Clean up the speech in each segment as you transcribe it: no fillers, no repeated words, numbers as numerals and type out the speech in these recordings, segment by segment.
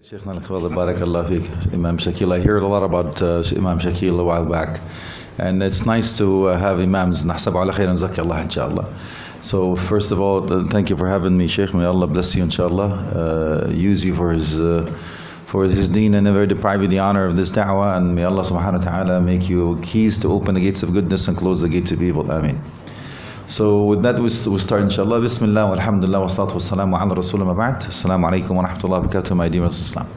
Shaykhna al-Khwal, barakallah feek, Imam Shakil. I heard a lot about Imam Shakil a while back, and it's nice to have Imams. Nahsab ala khairan zaki Allah, inshallah. So first of all, thank you for having me, Shaykh. May Allah bless you, inshallah. Use you for His deen and never deprive you the honor of this da'wah. And may Allah subhanahu wa ta'ala make you keys to open the gates of goodness and close the gates of evil. Ameen. So with that, we'll start inshallah. Bismillah, walhamdulillah, wa salatu wa salamu ala rasulullah ma ba'd. Assalamu alaikum wa rahmatullahi wa barakatuh, my dear Islam.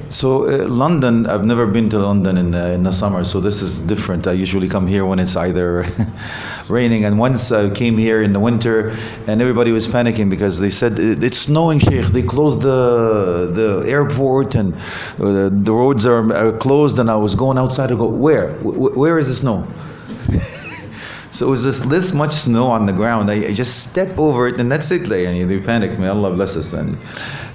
So London, I've never been to London in the summer, so this is different. I usually come here when it's either raining, and once I came here in the winter and everybody was panicking because they said it's snowing, Sheikh. They closed the airport and the roads are closed, and I was going outside to go, where is the snow? So it was this much snow on the ground. I just step over it and that's it. They panic. May Allah bless us and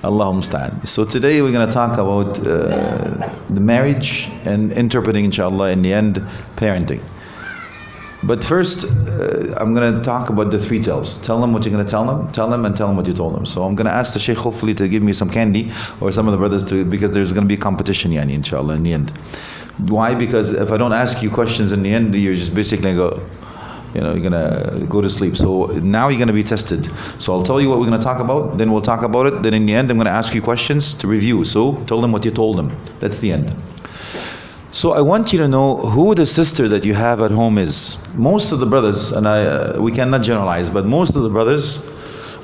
Allah musta'an. So today we're going to talk about the marriage and interpreting, inshallah, in the end, parenting. But first, I'm going to talk about the three tells. Tell them what you're going to tell them, and tell them what you told them. So I'm going to ask the Shaykh hopefully to give me some candy, or some of the brothers because there's going to be a competition, inshallah, in the end. Why? Because if I don't ask you questions in the end, you're just basically going to go, you're gonna go to sleep. So now you're gonna be tested. So I'll tell you what we're gonna talk about, then we'll talk about it, then in the end I'm gonna ask you questions to review. So tell them what you told them. That's the end. So I want you to know who the sister that you have at home is. Most of the brothers, and we cannot generalize, but most of the brothers,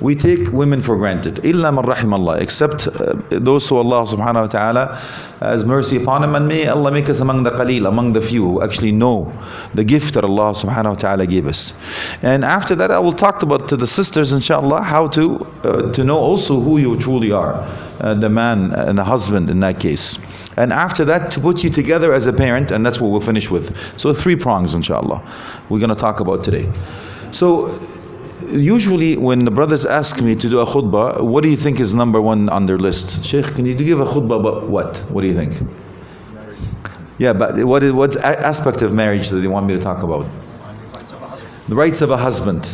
we take women for granted. Illa man rahim Allah, except those who Allah subhanahu wa ta'ala has mercy upon them, and may Allah make us among the qaleel, among the few who actually know the gift that Allah subhanahu wa ta'ala gave us. And after that I will talk about to the sisters, inshallah, how to know also who you truly are, the man and the husband in that case. And after that, to put you together as a parent, and that's what we'll finish with. So 3 prongs, inshallah, we're going to talk about today. So usually when the brothers ask me to do a khutbah, what do you think is number 1 on their list? Sheikh, can you give a khutbah about what? What do you think? Marriage. Yeah, but what aspect of marriage do they want me to talk about? The rights of a husband.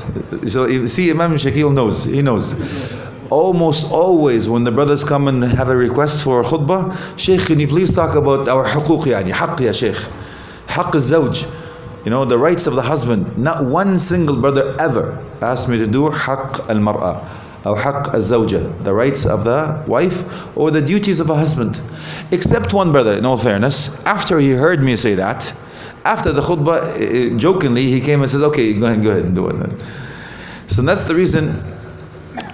So you see, Imam Shakil knows. He knows. Almost always when the brothers come and have a request for a khutbah, Sheikh, can you please talk about our huquq, haqq ya Sheikh, haqq al-zawj, the rights of the husband. Not one single brother ever asked me to do haqq al-mar'a or haqq al-zawja, the rights of the wife or the duties of a husband. Except one brother, in all fairness, after he heard me say that, after the khutbah, jokingly, he came and says, okay, go ahead and do it. So that's the reason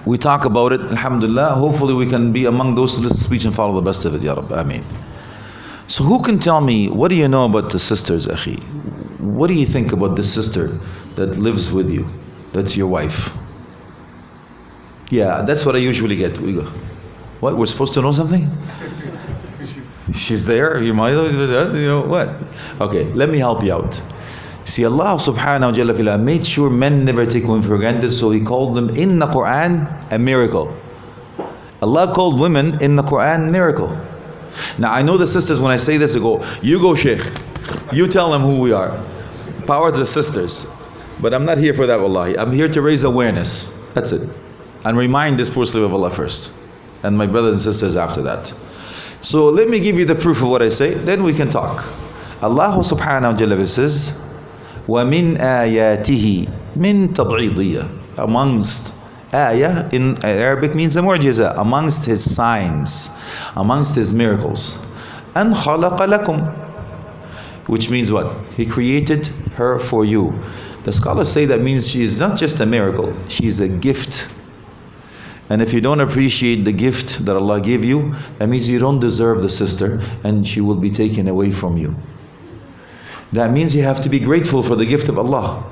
we talk about it, alhamdulillah. Hopefully we can be among those who listen to speech and follow the best of it, ya Rabb, ameen. So who can tell me, what do you know about the sisters, akhi? What do you think about this sister that lives with you? That's your wife. Yeah, that's what I usually get. We go, what, we're supposed to know something? She's there, you might what? Okay, let me help you out. See, Allah subhanahu wa ta'ala made sure men never take women for granted, so He called them in the Quran a miracle. Allah called women in the Quran miracle. Now I know the sisters, when I say this, they go, you go Sheikh, you tell them who we are. Power to the sisters. But I'm not here for that, wallahi. I'm here to raise awareness. That's it. And remind this poor slave of Allah first. And my brothers and sisters after that. So let me give you the proof of what I say, then we can talk. Allah subhanahu wa ta'ala says, وَمِنْ آيَاتِهِ مِنْ تَبْعِيضِيَّةٍ. Amongst ayah in Arabic means a mu'jiza, amongst His signs, amongst His miracles. أَنْ خَلَقَ لَكُمْ, which means what? He created her for you. The scholars say that means she is not just a miracle, she is a gift. And if you don't appreciate the gift that Allah gave you, that means you don't deserve the sister, and she will be taken away from you. That means you have to be grateful for the gift of Allah.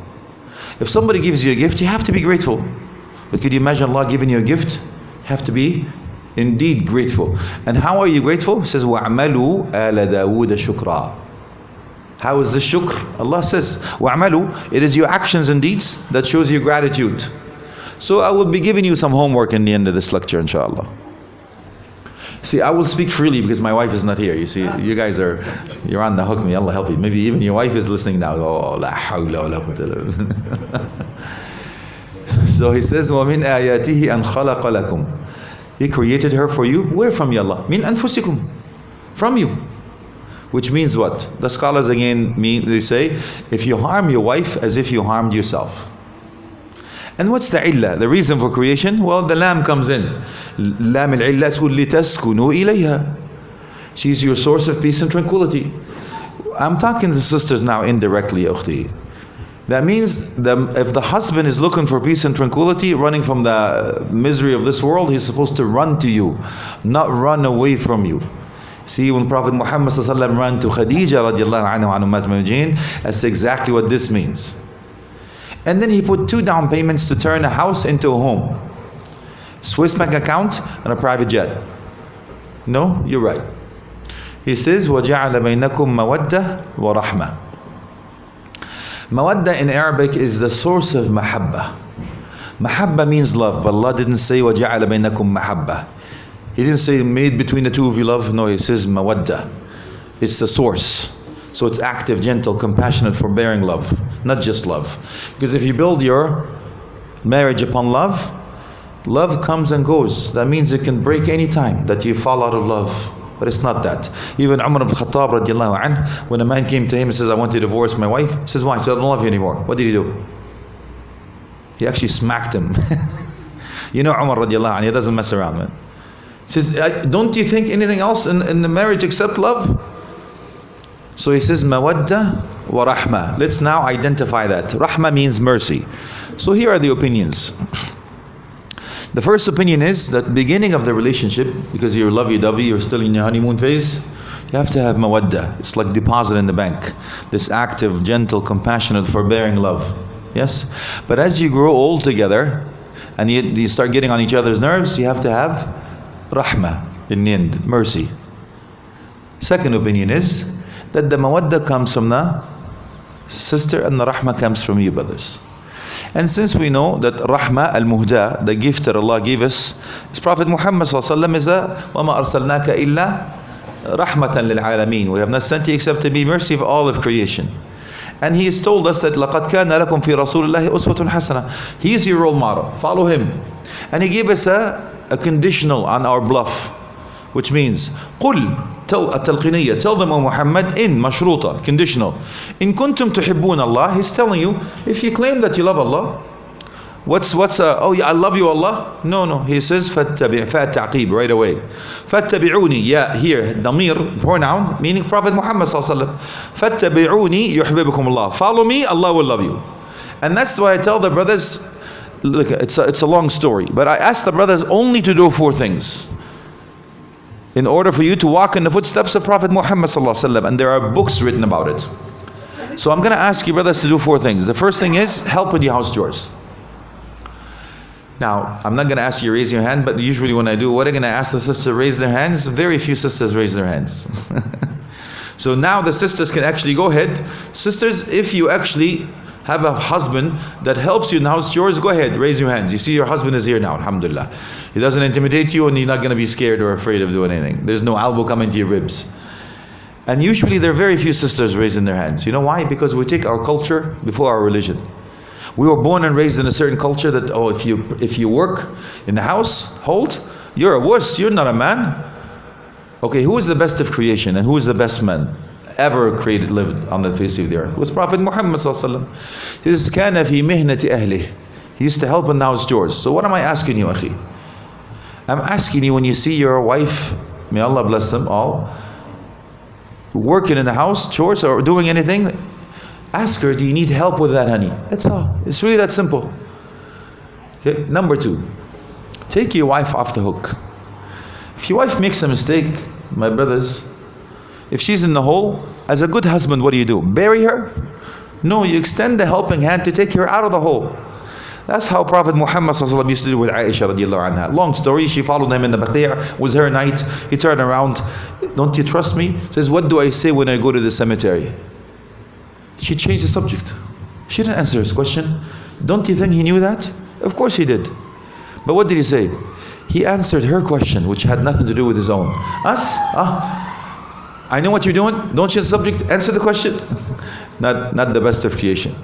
If somebody gives you a gift, you have to be grateful. But could you imagine Allah giving you a gift? You have to be indeed grateful. And how are you grateful? It says, وَعْمَلُوا آلَ دَاوُودَ شُكْرًا. How is this shukr? Allah says, وَعْمَلُوا. It is your actions and deeds that shows your gratitude. So I will be giving you some homework in the end of this lecture, inshallah. See, I will speak freely because my wife is not here. You see, you guys you're on the hook. May Allah help you. Maybe even your wife is listening now. Oh, la hawla wa la quwwata. So He says, وَمِنْ آيَاتِهِ أَنْ خَلَقَ لَكُمْ He created her for you. Where from ya Allah? Min anfusikum. From you. Which means what? The scholars again they say, if you harm your wife as if you harmed yourself. And what's the illah? The reason for creation? Well, the lamb comes in. Lam al-illah litaskunu ilayha. She's your source of peace and tranquility. I'm talking to the sisters now indirectly, ukhti. That means if the husband is looking for peace and tranquility, running from the misery of this world, he's supposed to run to you, not run away from you. See, when Prophet Muhammad ran to Khadija radiallahu anha and Ummat al-Muhajirin, that's exactly what this means. And then he put 2 down payments to turn a house into a home. Swiss bank account and a private jet. No, you're right. He says, وَجَعَلَ بَيْنَكُمْ مَوَدَّةً وَرَحْمَةً. Mawadda in Arabic is the source of mahabba. Mahabba means love, but Allah didn't say وَجَعَلَ بَيْنَكُمْ مَحَبَّةً. He didn't say made between the two of you love. No, He says mawadda. It's the source. So it's active, gentle, compassionate, forbearing love, not just love. Because if you build your marriage upon love, love comes and goes. That means it can break any time that you fall out of love. But it's not that. Even Umar ibn Khattab radiallahu anh, when a man came to him and says, I want to divorce my wife, he says, why? He said, I don't love you anymore. What did he do? He actually smacked him. You know Umar radiallahu anh, he doesn't mess around, man. He says, don't you think anything else in the marriage except love? So he says, mawadda wa rahma. Let's now identify that. Rahma means mercy. So here are the opinions. The first opinion is that beginning of the relationship, because you're lovey-dovey, you're still in your honeymoon phase, you have to have mawadda. It's like deposit in the bank. This active, gentle, compassionate, forbearing love. Yes? But as you grow old together, and you start getting on each other's nerves, you have to have rahma, in the end, mercy. Second opinion is that the mawadda comes from the sister and the rahma comes from you brothers. And since we know that rahma al-muhda, the gift that Allah gave us, is Prophet Muhammad sallallahu alaihi wasallam is a وَمَا أَرْسَلْنَاكَ إِلَّا رَحْمَةً لِلْعَالَمِينَ. We have not sent you except to be mercy of all of creation. And He has told us that لَقَدْ كَانَ لَكُمْ فِي رَسُولِ اللَّهِ أُسْوَةٌ حَسَنَةٌ. He is your role model. Follow Him. And He gave us a conditional on our bluff, which means قُلْ التلقينية, tell them, O Muhammad, in مشروطة, conditional. In kuntum tuhibbun Allah, He's telling you, if you claim that you love Allah, oh yeah, I love you Allah. No, He says فَاتَّبِعْ فَاتَّعْقِيب right away. فَاتَّبِعُوني, yeah, here, damir, pronoun, meaning Prophet Muhammad sallallahu alaihi wasallam. فَاتَّبِعُوني يُحْبِبُكُمُ Allah. Follow me, Allah will love you. And that's why I tell the brothers, look, it's a long story, but I ask the brothers only to do 4 things in order for you to walk in the footsteps of Prophet Muhammad sallallahu alaihi wasallam, and there are books written about it. So I'm going to ask you brothers to do 4 things. The first thing is help with your house chores. Now, I'm not going to ask you to raise your hand, but usually when I do, what I'm going to ask the sisters to raise their hands? Very few sisters raise their hands. So now the sisters can actually go ahead. Sisters, if you actually have a husband that helps you in the house chores, go ahead, raise your hands. You see your husband is here now, alhamdulillah. He doesn't intimidate you and you're not going to be scared or afraid of doing anything. There's no elbow coming to your ribs. And usually there are very few sisters raising their hands. You know why? Because we take our culture before our religion. We were born and raised in a certain culture that, oh, if you work in the household, you're a wuss, you're not a man. Okay, who is the best of creation and who is the best man ever created, lived on the face of the earth? It was Prophet Muhammad sallallahu alaihi wasallam. He says, كَانَ فِي مِهْنَةِ أَهْلِهِ. He used to help in the house chores. So what am I asking you, akhi? I'm asking you, when you see your wife, may Allah bless them all, working in the house chores or doing anything, ask her, do you need help with that, honey? That's all. It's really that simple. Okay. Number 2, take your wife off the hook. If your wife makes a mistake, my brothers, if she's in the hole, as a good husband, what do? Bury her? No, you extend the helping hand to take her out of the hole. That's how Prophet Muhammad ﷺ used to do with Aisha radiallahu anha. Long story, she followed him in the Baqi', was her night. He turned around, don't you trust me? Says, what do I say when I go to the cemetery? She changed the subject. She didn't answer his question. Don't you think he knew that? Of course he did. But what did he say? He answered her question, which had nothing to do with his own. Us? I know what you're doing. Don't change the subject. Answer the question. Not the best of creation.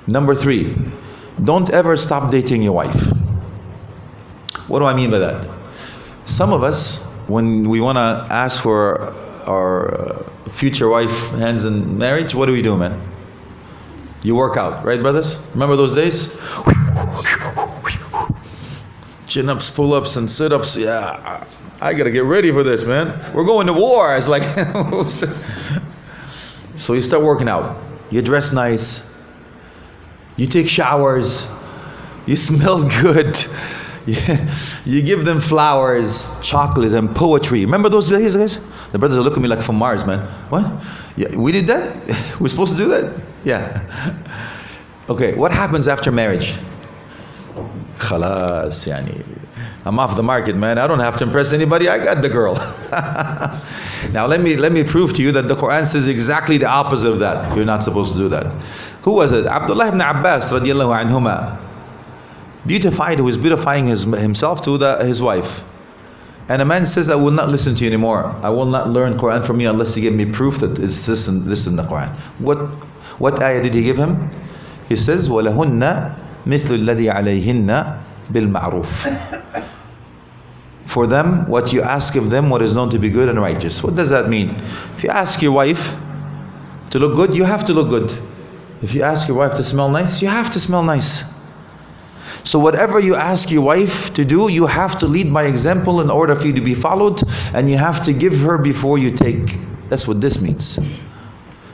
Number 3, don't ever stop dating your wife. What do I mean by that? Some of us, when we want to ask for our future wife hands in marriage, what do we do, man? You work out, right, brothers? Remember those days? Chin-ups, pull-ups, and sit-ups. Yeah, I gotta get ready for this, man. We're going to war. It's like, so you start working out. You dress nice. You take showers. You smell good. You give them flowers, chocolate, and poetry. Remember those days, guys? The brothers are looking at me like from Mars, man. What? Yeah, we did that? We're supposed to do that? Yeah. Okay, what happens after marriage? Khalas, yani. I'm off the market, man. I don't have to impress anybody. I got the girl. Now let me prove to you that the Quran says exactly the opposite of that. You're not supposed to do that. Who was it? Abdullah ibn Abbas radiallahu anhuma. Who is beautifying himself to his wife. And a man says, I will not listen to you anymore. I will not learn Quran from you unless you give me proof that it's this in the Quran. What ayah did he give him? He says, وَلَهُنَّ مِثْلُ الَّذِي عَلَيْهِنَّ بِالْمَعْرُوفِ. For them, what you ask of them, what is known to be good and righteous. What does that mean? If you ask your wife to look good, you have to look good. If you ask your wife to smell nice, you have to smell nice. So whatever you ask your wife to do, you have to lead by example in order for you to be followed, and you have to give her before you take. That's what this means.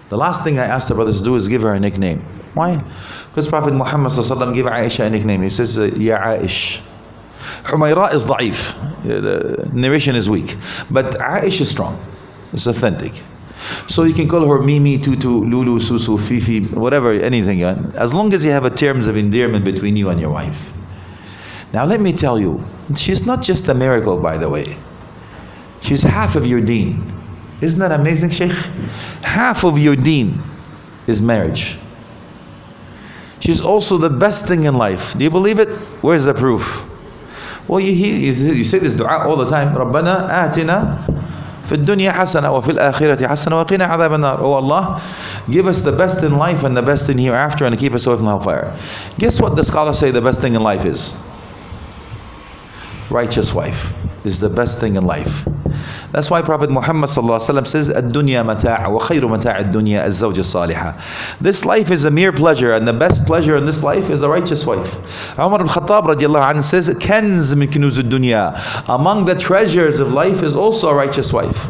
The last thing I asked the brothers to do is give her a nickname. Why? Because Prophet Muhammad ﷺ gave Aisha a nickname. He says, Ya Aish. Humayra is da'if. The narration is weak. But Aish is strong. It's authentic. So you can call her Mimi, Tutu, Lulu, Susu, Fifi, whatever, anything. As long as you have a terms of endearment between you and your wife. Now let me tell you, she's not just a miracle, by the way. She's half of your deen. Isn't that amazing, Shaykh? Half of your deen is marriage. She's also the best thing in life. Do you believe it? Where's the proof? Well, you say this dua all the time. رَبَّنَا آتِنَا في الدنيا حسنة وفي الآخرة حسنة وقنا عذاب النار. Oh Allah, give us the best in life and the best in hereafter, and keep us away from hellfire. Guess what the scholars say the best thing in life is? Righteous wife is the best thing in life. That's why Prophet Muhammad ﷺ says, الدنيا متاع وخير متاع الدنيا الزوجة الصالحة. This life is a mere pleasure, and the best pleasure in this life is a righteous wife. Umar ibn Khattab radiallahu anhu says, كنز من كنوز الدنيا. Among the treasures of life is also a righteous wife.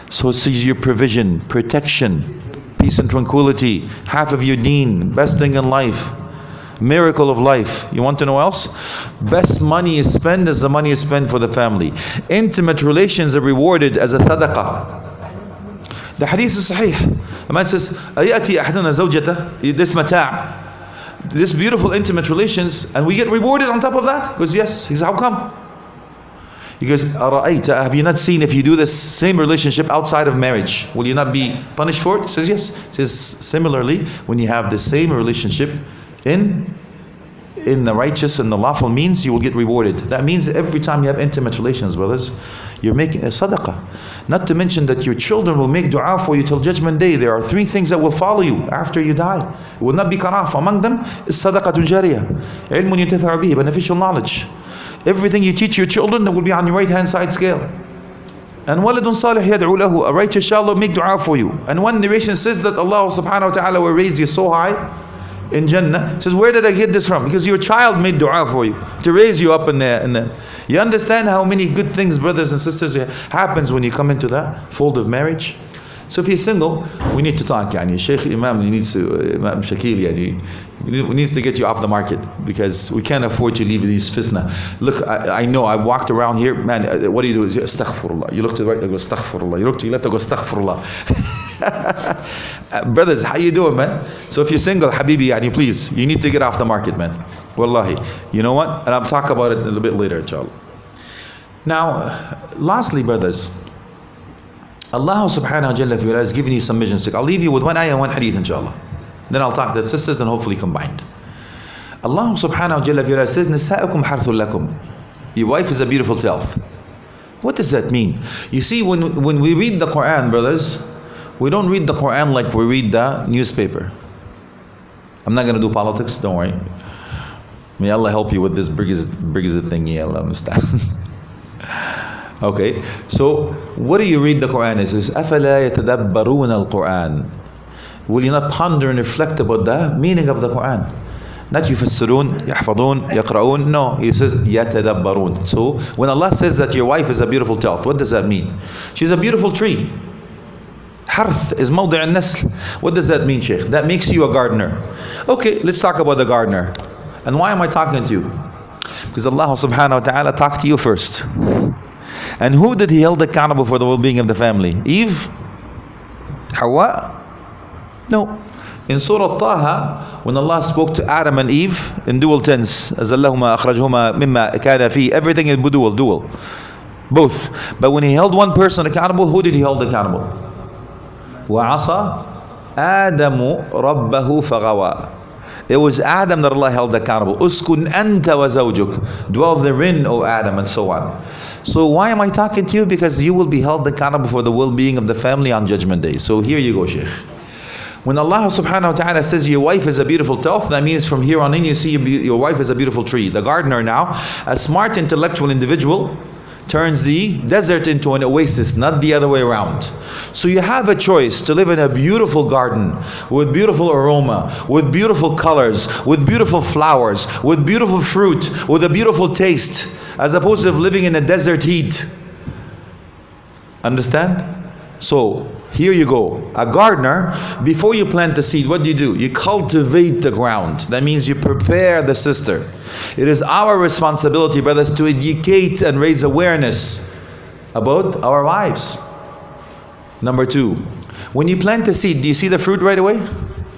So it's your provision, protection, peace and tranquility, half of your deen, best thing in life. Miracle of life. You want to know else? Best money is spent as the money is spent for the family. Intimate relations are rewarded as a sadaqah. The hadith is sahih. A man says, أَيَأْتِي أَحْدُنَا زَوْجَتَهُ. This mata', this beautiful intimate relations, and we get rewarded on top of that? He goes, yes. He says, how come? He goes, أَرَأَيْتَ. Have you not seen if you do this same relationship outside of marriage, will you not be punished for it? He says, yes. He says, similarly, when you have the same relationship in the righteous and the lawful means, you will get rewarded. That means every time you have intimate relations, brothers, you're making a sadaqah. Not to mention that your children will make dua for you till judgment day. There are 3 things that will follow you after you die. It will not be cut off. Among them is sadaqatun jariyah, ilmun yuntafa'u bihi, beneficial knowledge. Everything you teach your children, that will be on your right hand side scale. And waladun salih yad'u lahu, a righteous child will make dua for you. And one narration says that Allah subhanahu wa ta'ala will raise you so high in Jannah. Says, where did I get this from? Because your child made dua for you to raise you up in there. You understand how many good things, brothers and sisters, happens when you come into that fold of marriage? So if you're single, we need to talk. Shaykh Imam needs to, Imam Shakil, needs to get you off the market, because we can't afford to leave these fitna. Look, I know I walked around here, man. What do? You astaghfirullah. You look to the right, I go astaghfirullah. You look to the left, I go astaghfirullah. Brothers, how you doing, man? So if you're single, Habibi, please, you need to get off the market, man. Wallahi. You know what? And I'll talk about it a little bit later, inshallah. Now, lastly, brothers, Allah subhanahu wa ta'ala has given you some mission stick. I'll leave you with one ayah and one hadith, inshallah. Then I'll talk to the sisters and hopefully combined. Allah subhanahu wa ta'ala says, Nisa'ukum harthul lakum. Your wife is a beautiful tilth. What does that mean? You see, when we read the Quran, brothers, we don't read the Quran like we read the newspaper. I'm not going to do politics, don't worry. May Allah help you with this biggest thingy. Allah understand. Okay, so what do you read the Quran? It says, أَفَلَا يَتَدَبَّرُونَ الْقُرْآنِ. Will you not ponder and reflect about the meaning of the Quran? Not يفسرون, يحفظون, يقرؤون. No, he says يتدبرون. So when Allah says that your wife is a beautiful telf, what does that mean? She's a beautiful tree. Harth is موضع النسل. What does that mean, Shaykh? That makes you a gardener. Okay, let's talk about the gardener. And why am I talking to you? Because Allah subhanahu wa ta'ala talked to you first. And who did He hold accountable for the well-being of the family? Eve? Hawa? No. In Surah Taha, when Allah spoke to Adam and Eve in dual tense, أَزَلَّهُمَا أَخْرَجْهُمَا مِمَّا كَانَ فِيهِ, everything is dual. Both. But when He held one person accountable, who did He hold accountable? وَعَصَى آدَمُ رَبَّهُ فَغَوَى. It was Adam that Allah held accountable. Uskun anta wa zawjuk. Dwell therein, O Adam, and so on. So why am I talking to you? Because you will be held accountable for the well-being of the family on Judgment Day. So here you go, Shaykh. When Allah subhanahu wa ta'ala says your wife is a beautiful telf, that means from here on in you see your wife is a beautiful tree. The gardener now, a smart intellectual individual, turns the desert into an oasis, not the other way around. So you have a choice to live in a beautiful garden with beautiful aroma, with beautiful colors, with beautiful flowers, with beautiful fruit, with a beautiful taste, as opposed to living in a desert heat. Understand? So here you go. A gardener, before you plant the seed, what do? You cultivate the ground. That means you prepare the sister. It is our responsibility, brothers, to educate and raise awareness about our wives. Number two, when you plant the seed, do you see the fruit right away?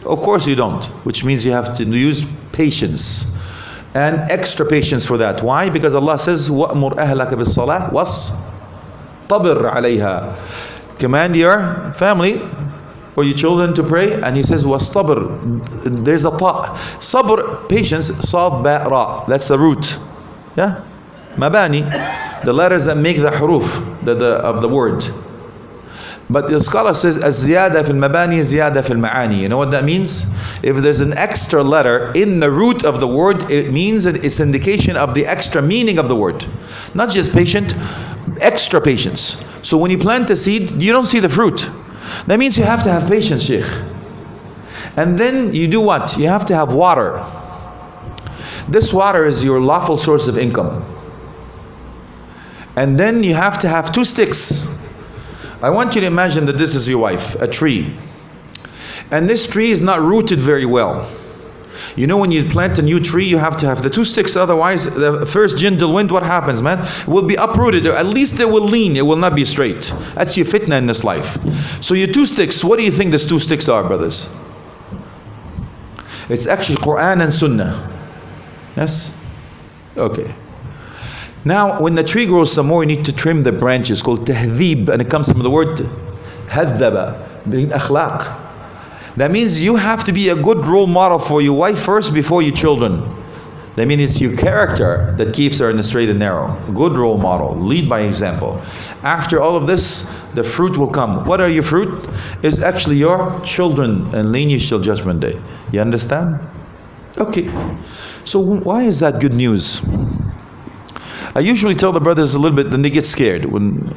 Of course you don't, which means you have to use patience and extra patience for that. Why? Because Allah says, وَأْمُرْ أَهْلَكَ بِالصَّلَاةِ وَاصْطَبِرْ عَلَيْهَا. Command your family or your children to pray, and He says wastabr. There's a ta. Sabr, patience, sad ba ra. That's the root. Yeah? Mabani, the letters that make the huruf of the word. But the scholar says az-ziyada fil mabani, ziyada fil ma'ani. You know what that means? If there's an extra letter in the root of the word, it means that it's indication of the extra meaning of the word. Not just patient, extra patience. So when you plant the seed, you don't see the fruit. That means you have to have patience, Shaykh. And then you do what? You have to have water. This water is your lawful source of income. And then you have to have two sticks. I want you to imagine that this is your wife, a tree. And this tree is not rooted very well. You know, when you plant a new tree, you have to have the two sticks, otherwise the first gentle wind, what happens, man? It will be uprooted, or at least it will lean, it will not be straight. That's your fitna in this life. So your two sticks, what do you think these two sticks are, brothers? It's actually Quran and Sunnah. Yes? Okay. Now, when the tree grows some more, you need to trim the branches, called tahdhib, and it comes from the word hadhaba, being akhlaq. That means you have to be a good role model for your wife first before your children. That means it's your character that keeps her in the straight and narrow. A good role model, lead by example. After all of this, the fruit will come. What are your fruit? It's actually your children and lineage till Judgment Day. You understand? Okay. So why is that good news? I usually tell the brothers a little bit, then they get scared. When,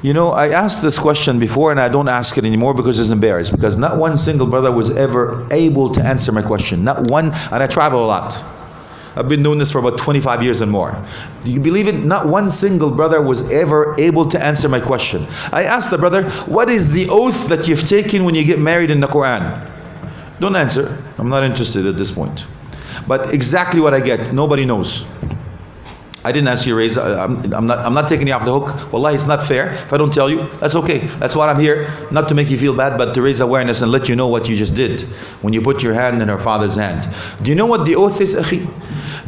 you know, I asked this question before and I don't ask it anymore because it's embarrassed. Because not one single brother was ever able to answer my question. Not one, and I travel a lot. I've been doing this for about 25 years and more. Do you believe it? Not one single brother was ever able to answer my question. I asked the brother, what is the oath that you've taken when you get married in the Quran? Don't answer. I'm not interested at this point. But exactly what I get, nobody knows. I didn't ask you to raise. I'm not taking you off the hook. Wallahi, it's not fair. If I don't tell you, that's okay. That's why I'm here. Not to make you feel bad, but to raise awareness and let you know what you just did when you put your hand in her father's hand. Do you know what the oath is, akhi?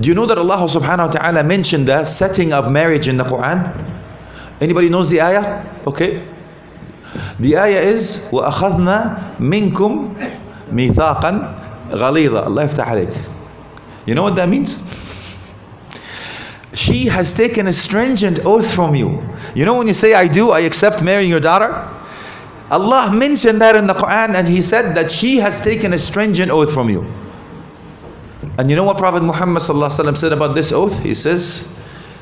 Do you know that Allah subhanahu wa ta'ala mentioned the setting of marriage in the Quran? Anybody knows the ayah? Okay. The ayah is وَأَخَذْنَا مِنْكُمْ مِيثَاقًا غَلِيظًا. Allah yaftah alayk. You know what that means? She has taken a stringent oath from you. You know when you say, I do, I accept marrying your daughter? Allah mentioned that in the Quran, and He said that she has taken a stringent oath from you. And you know what Prophet Muhammad ﷺ said about this oath? He says,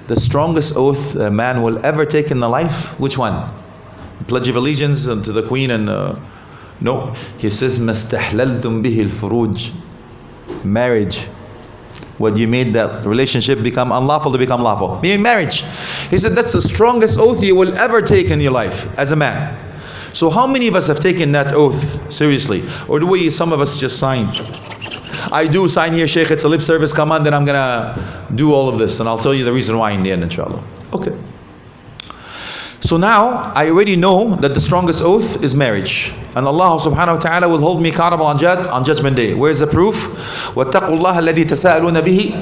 the strongest oath a man will ever take in the life, which one? Pledge of allegiance to the queen and no. He says, مَسْتَحْلَلْتُمْ بِهِ الْفُرُوجِ. Marriage. What you made that relationship become unlawful to become lawful. Meaning marriage. He said that's the strongest oath you will ever take in your life as a man. So how many of us have taken that oath seriously? Or do we, some of us just sign? I do sign here, Shaykh, it's a lip service, come on, then I'm gonna do all of this. And I'll tell you the reason why in the end, inshallah. Okay. So now, I already know that the strongest oath is marriage. And Allah subhanahu wa ta'ala will hold me accountable on Judgment Day. Where's the proof? وَاتَّقُوا اللَّهَ الَّذِي تَسَاءَلُونَ بِهِ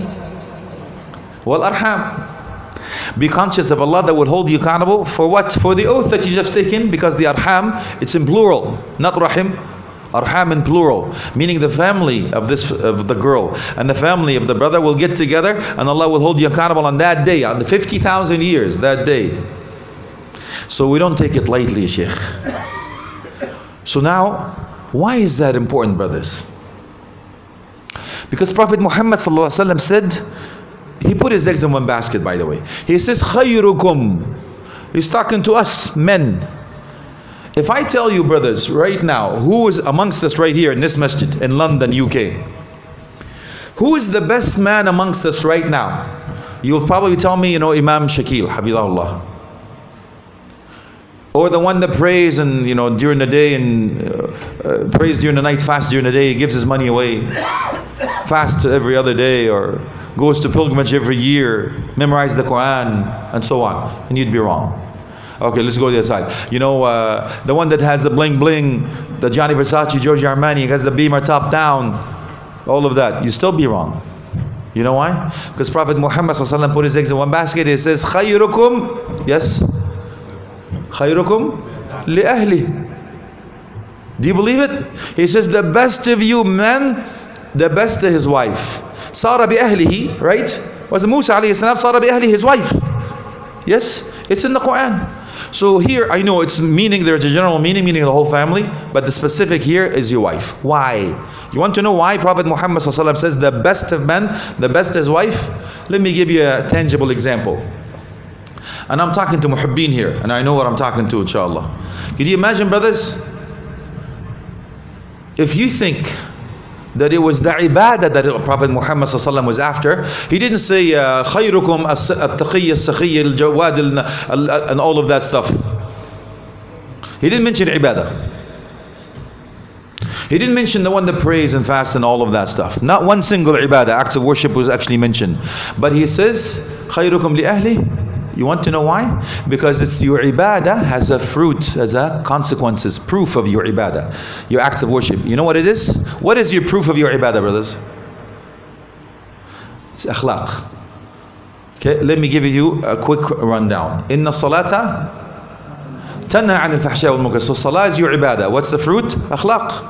وَالْأَرْحَامِ. Be conscious of Allah that will hold you accountable for what? For the oath that you just taken, because the arham, it's in plural, not rahim. Arham in plural, meaning the family of the girl and the family of the brother will get together and Allah will hold you accountable on that day, on the 50,000 years, that day. So we don't take it lightly, Sheikh. So now, why is that important, brothers? Because Prophet Muhammad ﷺ said, he put his eggs in one basket, by the way. He says, خَيْرُكُمْ. He's talking to us, men. If I tell you, brothers, right now, who is amongst us right here in this masjid in London, UK, who is the best man amongst us right now? You'll probably tell me, Imam Shakil, Hafidahullah. Or the one that prays and, during the day and prays during the night, fasts during the day, he gives his money away, fasts every other day, or goes to pilgrimage every year, memorize the Quran, and so on. And you'd be wrong. Okay, let's go to the other side. The one that has the bling bling, the Gianni Versace, Giorgio Armani, has the beamer top down, all of that. You still be wrong. You know why? Because Prophet Muhammad ﷺ put his eggs in one basket. He says, خَيْرُكُمْ. Yes? خَيْرُكُمْ لِأَهْلِ. Do you believe it? He says, the best of you men, the best to his wife. صَارَ بِأَهْلِهِ. Right? Was Musa alayhi salam, صَارَ بِأَهْلِهِ, his wife. Yes? It's in the Quran. So here, I know it's meaning, there's a general meaning the whole family, but the specific here is your wife. Why? You want to know why Prophet Muhammad ﷺ says the best of men, the best is wife? Let me give you a tangible example. And I'm talking to muhibbeen here, and I know what I'm talking to, inshallah. Can you imagine, brothers? If you think that it was the ibadah that Prophet Muhammad ﷺ was after, he didn't say خَيْرُكُمْ التَّقِيَّ السَّخِيَّ الْجَوَادِ and all of that stuff. He didn't mention ibadah. He didn't mention the one that prays and fasts and all of that stuff. Not one single ibadah, acts of worship, was actually mentioned. But he says خَيْرُكُمْ لِأَهْلِ. You want to know why? Because it's your ibadah has a fruit, has a consequences, proof of your ibadah, your acts of worship. You know what it is? What is your proof of your ibadah, brothers? It's akhlaq. Okay, let me give you a quick rundown. Inna salata tanha anil fahsha wal munkar. So salah is your ibadah. What's the fruit? Akhlaq.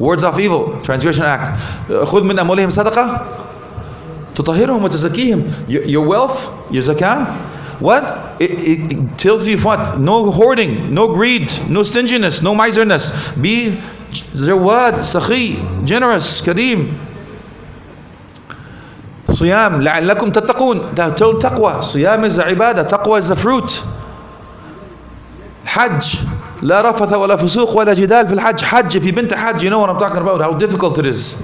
Words of evil, transgression act. خذ من أموالهم صدقة تطهرهم وتزكيهم. Your wealth, your zakah. What? It tells you what? No hoarding, no greed, no stinginess, no miserness. Be zawad, sakhi, generous, kareem. Siyam, لعلكم تتقون. Taqwa. Siyam is the ibadah, taqwa is the fruit. Hajj. لا رفث ولا فسوق ولا جدال في الحج. Hajj, if you've been to Hajj, you know what I'm talking about, how difficult it is.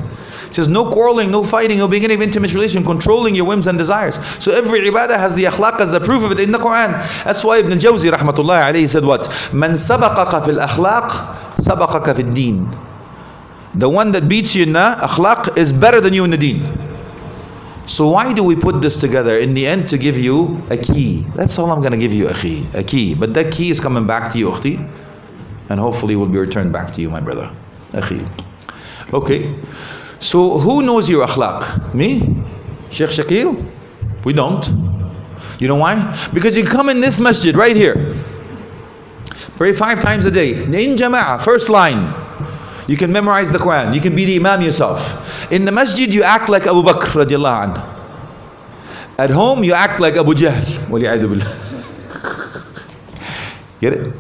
It says no quarreling, no fighting, no beginning of intimate relation, controlling your whims and desires. So every ibadah has the akhlaq as the proof of it in the Quran. That's why Ibn Jawzi rahmatullahi alayhi said what? Man sabaqaka fil akhlaq, sabaqaka fil deen. The one that beats you in the akhlaq is better than you in the deen. So why do we put this together? In the end, to give you a key. That's all I'm going to give you, akhi, a key. But that key is coming back to you, ukhti, and hopefully will be returned back to you, my brother, akhi. Okay. So who knows your akhlaq? Me? Sheikh Shakil? We don't. You know why? Because you come in this masjid right here, pray 5 times a day, in jama'ah, first line. You can memorize the Quran. You can be the imam yourself. In the masjid, you act like Abu Bakr radiallahu anhu. At home, you act like Abu Jahl. Wali'adu billah. Get it?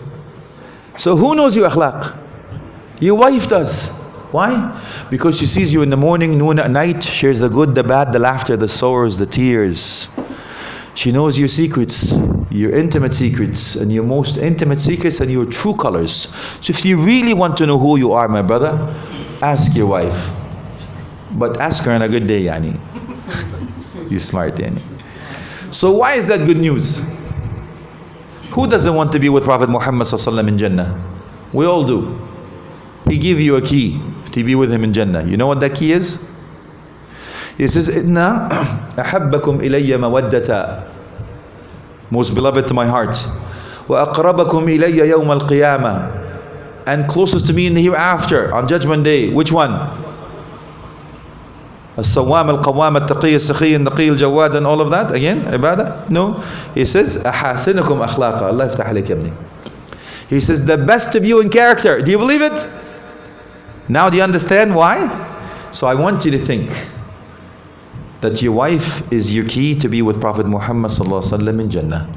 So who knows your akhlaq? Your wife does. Why? Because she sees you in the morning, noon, at night, shares the good, the bad, the laughter, the sorrows, the tears. She knows your secrets, your intimate secrets, and your most intimate secrets, and your true colors. So if you really want to know who you are, my brother, ask your wife. But ask her on a good day, yani. You smart, yani. So why is that good news? Who doesn't want to be with Prophet Muhammad sallallahu in Jannah? We all do. He gave you a key to be with him in Jannah. You know what that key is? He says, Inna ahabbakum ilayya mawaddata, most beloved to my heart, wa aqrabakum ilayya yawm al-qiyamah, and closest to me in the hereafter, on Judgment Day. Which one? As-sawwam al-qawwam al-taqi al-sakhi al-naqi al-jawad, and all of that again, ibadah? No. He says, ahasinukum akhlaqa. Allah yaftah alayk ya ibni. He says, the best of you in character. Do you believe it? Now do you understand why? So I want you to think that your wife is your key to be with Prophet Muhammad sallallahu alaihi wasallam in Jannah.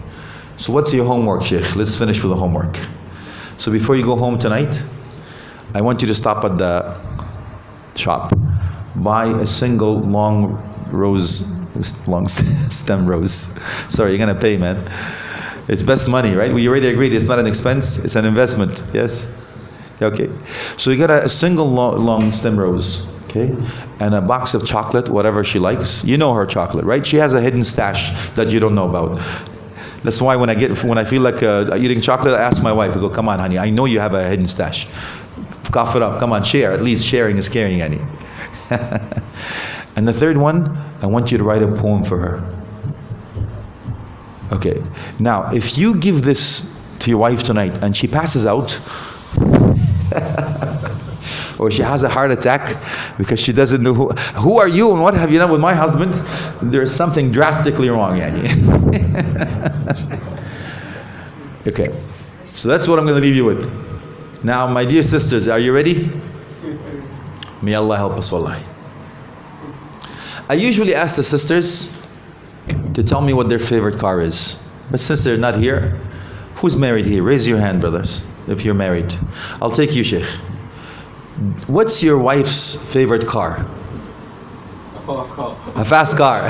So what's your homework, Shaykh? Let's finish with the homework. So before you go home tonight, I want you to stop at the shop, buy a single long stem rose. Sorry, you're gonna pay, man. It's best money, right? We already agreed it's not an expense, it's an investment. Yes? Okay. So you get a single long stem rose. Okay, and a box of chocolate, whatever she likes. You know her chocolate, right? She has a hidden stash that you don't know about. That's why when I feel like eating chocolate, I ask my wife. I go, "Come on, honey, I know you have a hidden stash. Cough it up. Come on, share. At least sharing is caring, honey." And the third one, I want you to write a poem for her. Okay. Now, if you give this to your wife tonight and she passes out, or she has a heart attack because she doesn't know who are you and what have you done with my husband, there's something drastically wrong, yani. Okay, so that's what I'm going to leave you with. Now, my dear sisters, are you ready? May Allah help us, wallahi. I usually ask the sisters to tell me what their favorite car is, but since they're not here, who's married here? Raise your hand, brothers, if you're married. I'll take you, Sheikh. What's your wife's favorite car? A fast car. A fast car.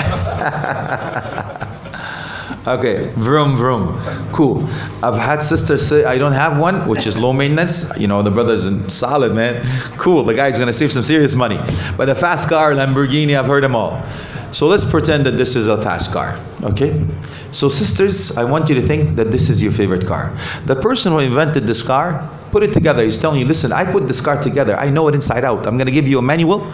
Okay, vroom vroom. Cool. I've had sisters say I don't have one, which is low maintenance. You know, the brother's solid, man. Cool, the guy's gonna save some serious money. But a fast car, Lamborghini, I've heard them all. So let's pretend that this is a fast car, okay? So sisters, I want you to think that this is your favorite car. The person who invented this car put it together. He's telling you, listen, I put this car together. I know it inside out. I'm going to give you a manual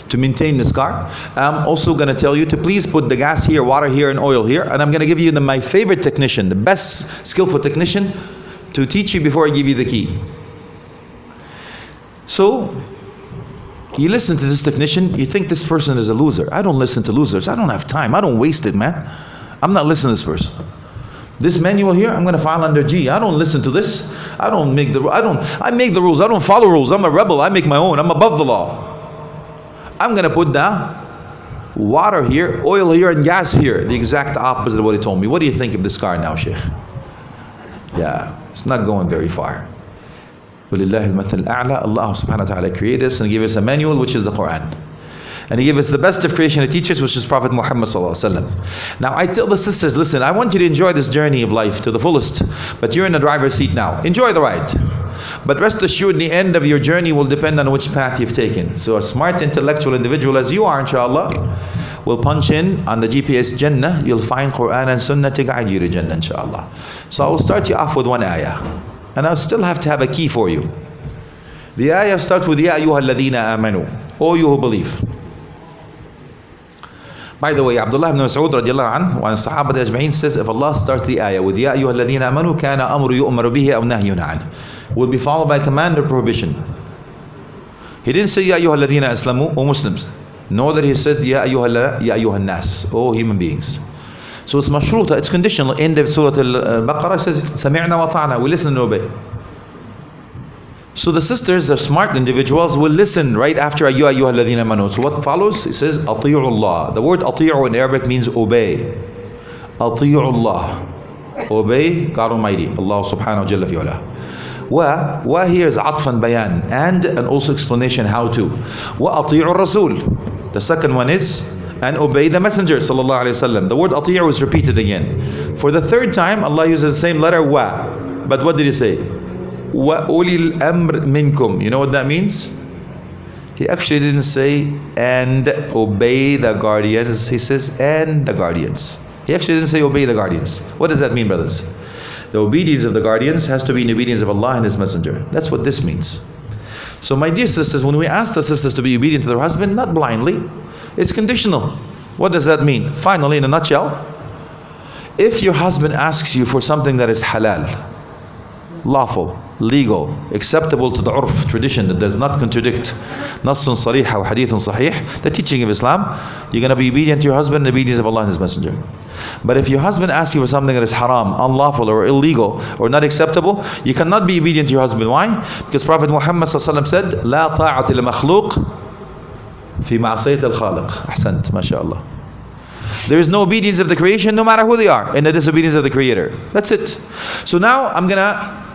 to maintain this car. I'm also going to tell you to please put the gas here, water here, and oil here. And I'm going to give you my favorite technician, the best skillful technician to teach you before I give you the key. So you listen to this technician, you think this person is a loser. I don't listen to losers. I don't have time. I don't waste it, man. I'm not listening to this person. This manual here, I'm going to file under G. I don't listen to this. I make the rules. I don't follow rules. I'm a rebel. I make my own. I'm above the law. I'm going to put down water here, oil here, and gas here. The exact opposite of what he told me. What do you think of this car now, Sheikh? Yeah, it's not going very far. وَلِلَّهِ الْمَثَلِ الْأَعْلَى. Allah subhanahu wa ta'ala created us and gave us a manual, which is the Quran. And He gave us the best of creation to teach us, which is Prophet Muhammad sallallahu alaihi wasallam. Now I tell the sisters, listen, I want you to enjoy this journey of life to the fullest, but you're in the driver's seat now. Enjoy the ride. But rest assured, the end of your journey will depend on which path you've taken. So a smart, intellectual individual as you are, inshallah, will punch in on the GPS Jannah. You'll find Quran and Sunnah to guide you to Jannah, inshallah. So I will start you off with one ayah. And I'll still have to have a key for you. The ayah starts with Ya ayyuha alladhina amanu. O you who believe. By the way, Abdullah ibn Mas'ud radiallahu anhu, one Sahaba ajma'in says, if Allah starts the ayah with Ya ayyuha alladhina amanu, kana amru yu'maru bihi aw nahyun an, will be followed by command or prohibition. He didn't say Ya ayyuha alladhina aslamu, O Muslims. Nor that he said Ya ayyuha nas, O human beings. So it's mashruta, it's conditional. In the Surah Al-Baqarah it says, Sami'na wa ta'na, we listen and obey. So the sisters, the smart individuals, will listen right after Ya ayyuha alladhina amanu. So what follows? It says Ati'u Allah. The word Ati'u in Arabic means obey. Ati'u Allah. Obey God Almighty, Allah subhanahu wa jalla fi'ala. Wa here is atfan bayan, and also explanation how to. Wa ati'u rasul. The second one is, and obey the messenger sallallahu alaihi wasallam. The word ati'u was repeated again. For the third time, Allah uses the same letter wa. But what did he say? Wa ulil amr minkum. You know what that means? He actually didn't say and obey the guardians. He says and the guardians. He actually didn't say obey the guardians. What does that mean, brothers? The obedience of the guardians has to be in the obedience of Allah and His Messenger. That's what this means. So my dear sisters, when we ask the sisters to be obedient to their husband, not blindly, it's conditional. What does that mean? Finally, in a nutshell, if your husband asks you for something that is halal, lawful, legal, acceptable to the urf, tradition, that does not contradict nassun sarih or hadithun sahih, the teaching of Islam, you're going to be obedient to your husband in the obedience of Allah and His Messenger. But if your husband asks you for something that is haram, unlawful or illegal or not acceptable, you cannot be obedient to your husband. Why? Because Prophet Muhammad said, لا طاعة لمخلوق في معصية الخالق. أحسنت, MashaAllah. There is no obedience of the creation, no matter who they are, in the disobedience of the Creator. That's it. So now I'm going to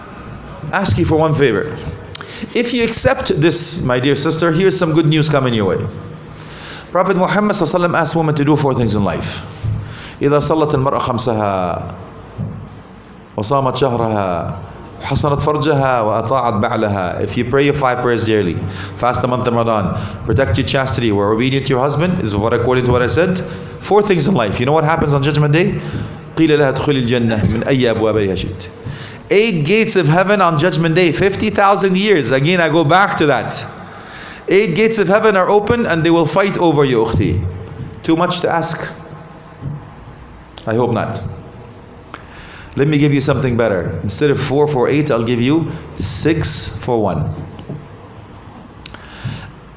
ask you for one favor. If you accept this, my dear sister, here's some good news coming your way. Prophet Muhammad asked women to do 4 things in life. إذا صلت المرأة خمسها وصامت شهرها وحصنت فرجها وأطاعت بعلها. If you pray your 5 prayers daily, fast the month of Ramadan, protect your chastity, were obedient to your husband, is what according to what I said. 4 things in life. You know what happens on Judgment Day? قيل لها ادخلي الجنة من أي أبوابها شئت. 8 gates of heaven on Judgment Day, 50,000 years. Again, I go back to that. 8 gates of heaven are open and they will fight over you, ukhti. Too much to ask? I hope not. Let me give you something better. Instead of 4 for 8, I'll give you 6 for 1.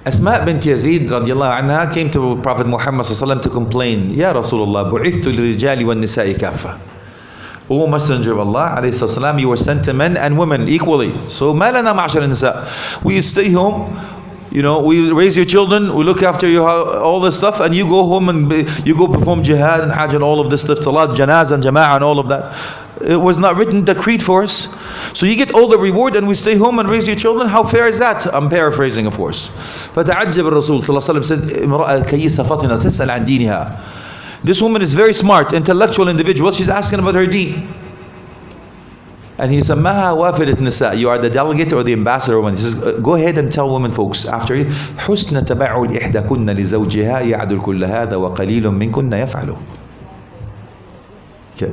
Asma bint Yazid radiallahu anha came to Prophet Muhammad sallallahu to complain, Ya Rasulullah, bu'ithtu lirijali wa nisa'i kaffa. O Messenger of Allah alayhi salam, you were sent to men and women equally. So ma lana ma'ashar nisa. We stay home, you know, we raise your children, we look after you, all this stuff, and you go home and you go perform jihad and hajj and all of this stuff, salat, janaz and jama'ah and all of that. It was not written, decreed for us. So you get all the reward and we stay home and raise your children. How fair is that? I'm paraphrasing, of course. فَتَعَجَّبَ الرَّسُولُ صلى الله عليه وسلم says, امرأة كيسة فطنة تسأل عن دينها. This woman is very smart, intellectual individual. She's asking about her deen. And he said, "Maha wafidat nisa." You are the delegate or the ambassador woman. He says, go ahead and tell women folks after it. حسن تبع الإحدى لزوجها يعدل كل هذا وقليل منكن يفعله. Okay.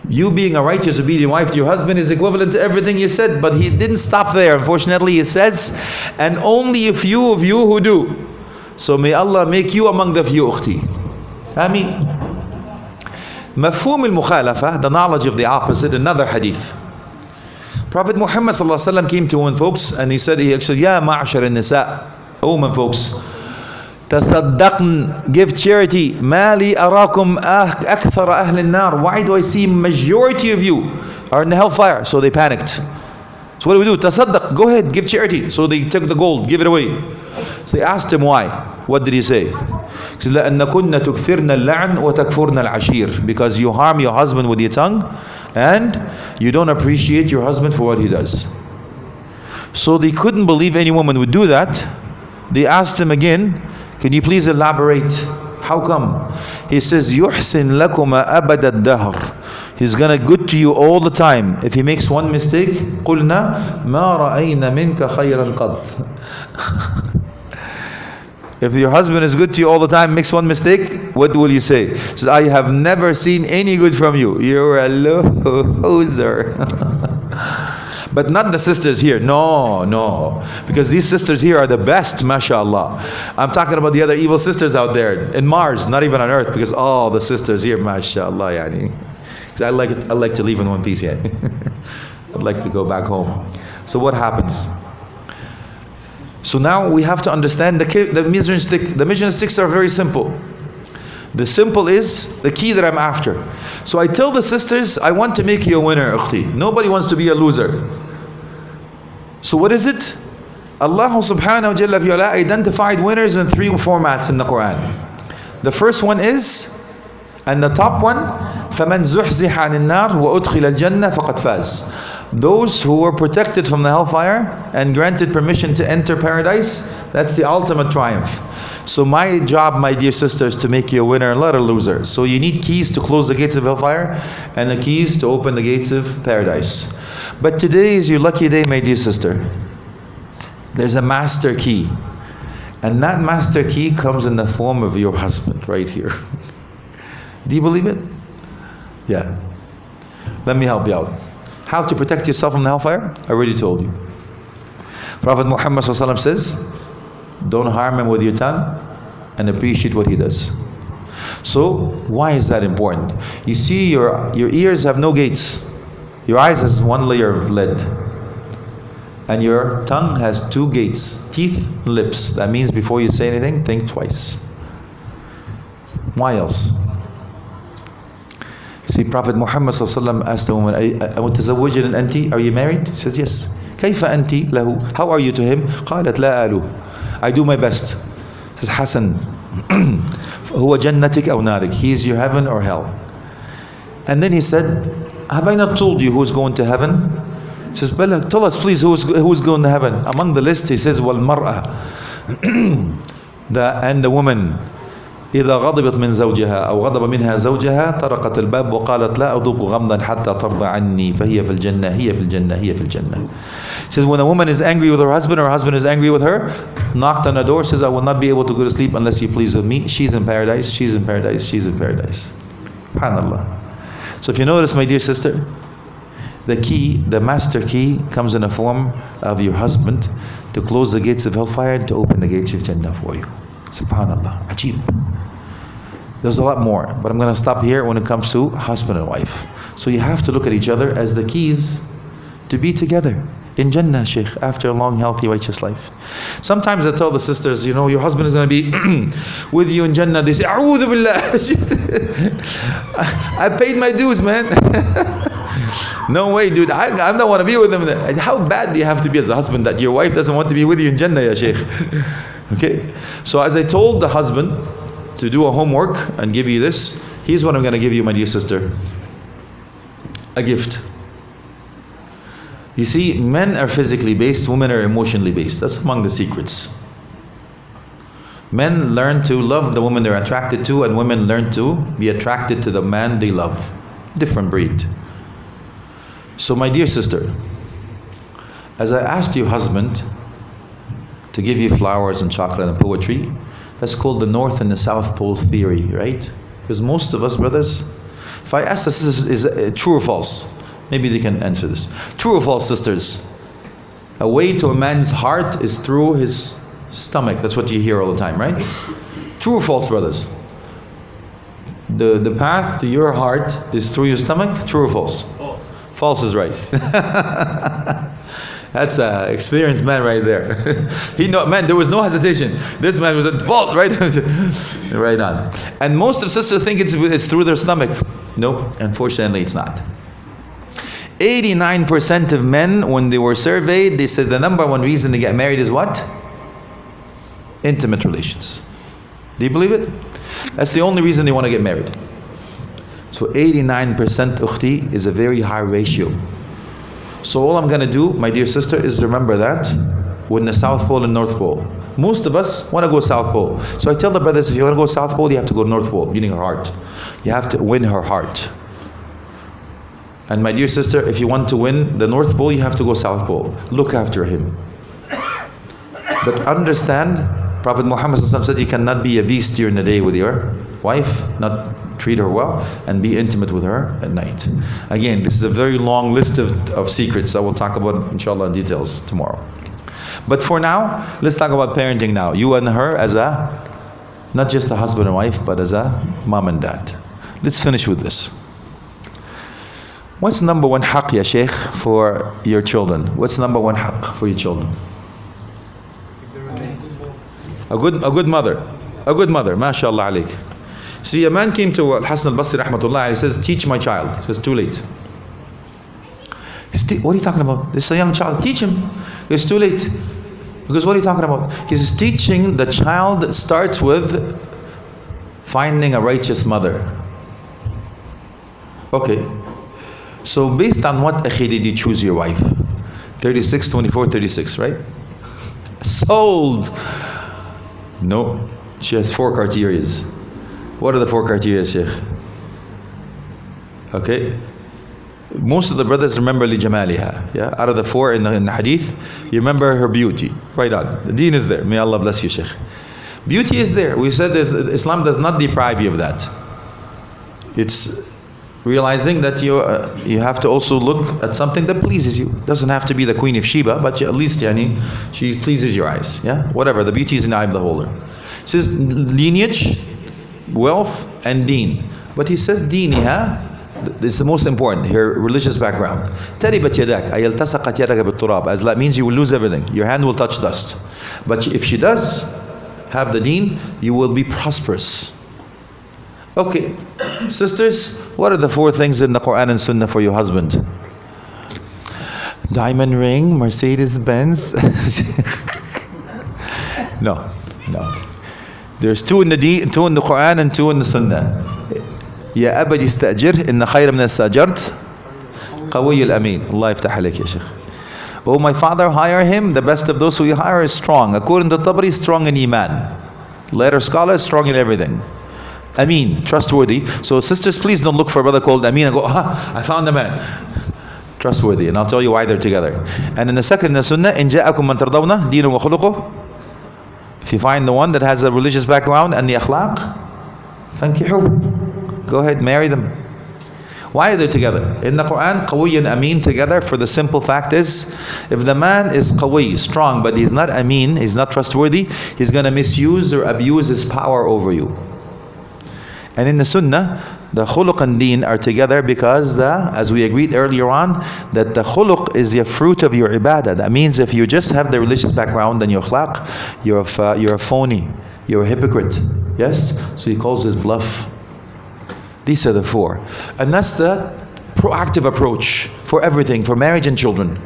You being a righteous, obedient wife to your husband is equivalent to everything you said, but he didn't stop there. Unfortunately, he says, and only a few of you who do. So may Allah make you among the few, ukhti. Ameen. Mafhum al-mukhalafah, the knowledge of the opposite, another hadith. Prophet Muhammad came to women folks and he said, Ya ma'ashar an-nisa, O women folks, tasaddaqn, give charity. Mali arakum akthara ahl an-nar. Why do I see majority of you are in the hellfire? So they panicked. So what do we do? Tasaddaq, go ahead, give charity. So they took the gold, give it away. So they asked him why. What did he say? He said, لأنكن تكثرن اللعن وتكفرن العشير. Because you harm your husband with your tongue and you don't appreciate your husband for what he does. So they couldn't believe any woman would do that. They asked him again, can you please elaborate? How come? He says, يحسن لكما أبد الدهر. He's gonna good to you all the time. If he makes one mistake, قلنا ما رأينا منك خيرا قط. If your husband is good to you all the time, makes one mistake, what will you say? He says, I have never seen any good from you. You're a loser. But not the sisters here. No. Because these sisters here are the best, mashallah. I'm talking about the other evil sisters out there in Mars, not even on Earth, because all the sisters here, mashallah, yani. I like to leave in one piece, yeah. I'd like to go back home. So what happens? So now we have to understand the measuring stick. The measuring sticks are very simple. The simple is the key that I'm after. So I tell the sisters, I want to make you a winner, ukhti. Nobody wants to be a loser. So what is it? Allah subhanahu wa jalla identified winners in 3 formats in the Quran. The first one is And the top one, فَمَنْ زُحْزِحَ عَنِ النَّارِ وَأُدْخِلَ الْجَنَّةِ فَقَدْ فَازَ. Those who were protected from the hellfire and granted permission to enter paradise, that's the ultimate triumph. So my job, my dear sisters, to make you a winner and not a loser. So you need keys to close the gates of hellfire and the keys to open the gates of paradise. But today is your lucky day, my dear sister. There's a master key. And that master key comes in the form of your husband right here. Do you believe it? Yeah. Let me help you out. How to protect yourself from the hellfire? I already told you. Prophet Muhammad ﷺ says, don't harm him with your tongue and appreciate what he does. So why is that important? You see, your ears have no gates. Your eyes has one layer of lead. And your tongue has two gates, teeth and lips. That means before you say anything, think twice. Why else? See, Prophet Muhammad ﷺ asked a woman, "Mutazawwijun anti? Are you married?" She says, "Yes." "Kayfa anti lahu?" How are you to him? قالت لا ألو. I do my best. She says, "Hasan, huwa jannatik aw narik." He is your heaven or hell. And then he said, "Have I not told you who's going to heaven?" She says, "Bella, tell us please who's going to heaven." Among the list, he says, "Wal mar'a." And the woman. إذا غضبت من زوجها أو غضب منها زوجها طرقت الباب وقالت لا أذوق غمضا حتى ترضى عني فهي في الجنة هي في الجنة هي في الجنة. Says when a woman is angry with her husband or her husband is angry with her, knocked on the door, says, "I will not be able to go to sleep unless you please with me." She's in paradise, she's in paradise, she's in paradise. SubhanAllah. So if you notice, my dear sister, the key, the master key, comes in the form of your husband to close the gates of hellfire and to open the gates of Jannah for you. SubhanAllah. Ajib. There's a lot more, but I'm going to stop here when it comes to husband and wife. So you have to look at each other as the keys to be together in Jannah, Shaykh, after a long, healthy, righteous life. Sometimes I tell the sisters, you know, your husband is going to be with you in Jannah. They say, "A'udhu billah." I paid my dues, man. No way, dude. I don't want to be with him. How bad do you have to be as a husband that your wife doesn't want to be with you in Jannah, ya Shaykh? Okay. So as I told the husband to do a homework and give you this, here's what I'm going to give you, my dear sister. A gift. You see, men are physically based, women are emotionally based. That's among the secrets. Men learn to love the woman they're attracted to, and women learn to be attracted to the man they love. Different breed. So my dear sister, as I asked your husband to give you flowers and chocolate and poetry, that's called the North and the South Pole theory, right? Because most of us, brothers, if I ask this is true or false, maybe they can answer this. True or false, sisters? A way to a man's heart is through his stomach. That's what you hear all the time, right? True or false, brothers? The path to your heart is through your stomach. True or false? False. False is right. That's an experienced man right there. Man, there was no hesitation. This man was at fault, right? Right on. And most of sisters think it's through their stomach. Nope, unfortunately it's not. 89% of men, when they were surveyed, they said the number one reason they get married is what? Intimate relations. Do you believe it? That's the only reason they want to get married. So 89% ukhti is a very high ratio. So all I'm going to do, my dear sister, is remember that when the South Pole and North Pole. Most of us want to go South Pole. So I tell the brothers, if you want to go South Pole, you have to go North Pole, meaning her heart. You have to win her heart. And my dear sister, if you want to win the North Pole, you have to go South Pole. Look after him. But understand, Prophet Muhammad said you cannot be a beast during the day with your wife, not treat her well, and be intimate with her at night. Again, this is a very long list of secrets I will talk about, inshallah, in details tomorrow. But for now, let's talk about parenting now. You and her as not just a husband and wife, but as a mom and dad. Let's finish with this. What's number one haqq, ya Shaykh, for your children? What's number one haqq for your children? A good mother. A good mother, mashallah alayk. See, a man came to Al-Hasan al-Basri rahmatullah and he says, "Teach my child." He says, "Too late." What are you talking about? This is a young child. Teach him. It's too late. Because what are you talking about? He says, teaching the child starts with finding a righteous mother. Okay. So based on what akhi did you choose your wife? 36, 24, 36, right? Sold. No. She has 4 criteria. What are the 4 criteria, Sheikh? Okay. Most of the brothers remember li jamaliha. Yeah. Out of the 4 in the hadith, you remember her beauty. Right on. The deen is there. May Allah bless you, Sheikh. Beauty is there. We said this, Islam does not deprive you of that. It's realizing that you have to also look at something that pleases you. Doesn't have to be the Queen of Sheba, but at least she pleases your eyes. Yeah. Whatever. The beauty is in the eye of the beholder. It says lineage, wealth, and deen. But he says diniha. It's the most important, her religious background. تَرِبَتْ يَدَاكَ أَيَ الْتَسَقَتْ يَدَكَ بِالتُّرَابِ. As that means you will lose everything. Your hand will touch dust. But if she does have the deen, you will be prosperous. Okay, sisters, what are the 4 things in the Quran and Sunnah for your husband? Diamond ring, Mercedes Benz. No. There's 2 in the deen, 2 in the Quran and 2 in the Sunnah. يا أبد استأجر إن خير من استأجرت قوي الأمين. الله يفتح عليك يا شيخ. Oh my father, hire him. The best of those who you hire is strong. According to Tabari, strong in Iman. Later scholars, strong in everything. Amin, trustworthy. So sisters, please don't look for a brother called Amin and go, I found a man. Trustworthy. And I'll tell you why they're together. And in the second in the Sunnah, إن جاءكم من ترضون دينه وخلقه. If you find the one that has a religious background and the akhlaq, فانكحوه. Go ahead, marry them. Why are they together? In the Quran, qawi and ameen together for the simple fact is, if the man is qawi, strong, but he's not ameen, he's not trustworthy, he's going to misuse or abuse his power over you. And in the Sunnah, the khuluq and deen are together because, as we agreed earlier on, that the khuluq is the fruit of your ibadah. That means if you just have the religious background and your akhlaq, you're a phony, you're a hypocrite. Yes? So he calls this bluff. These are the 4. And that's the proactive approach for everything, for marriage and children.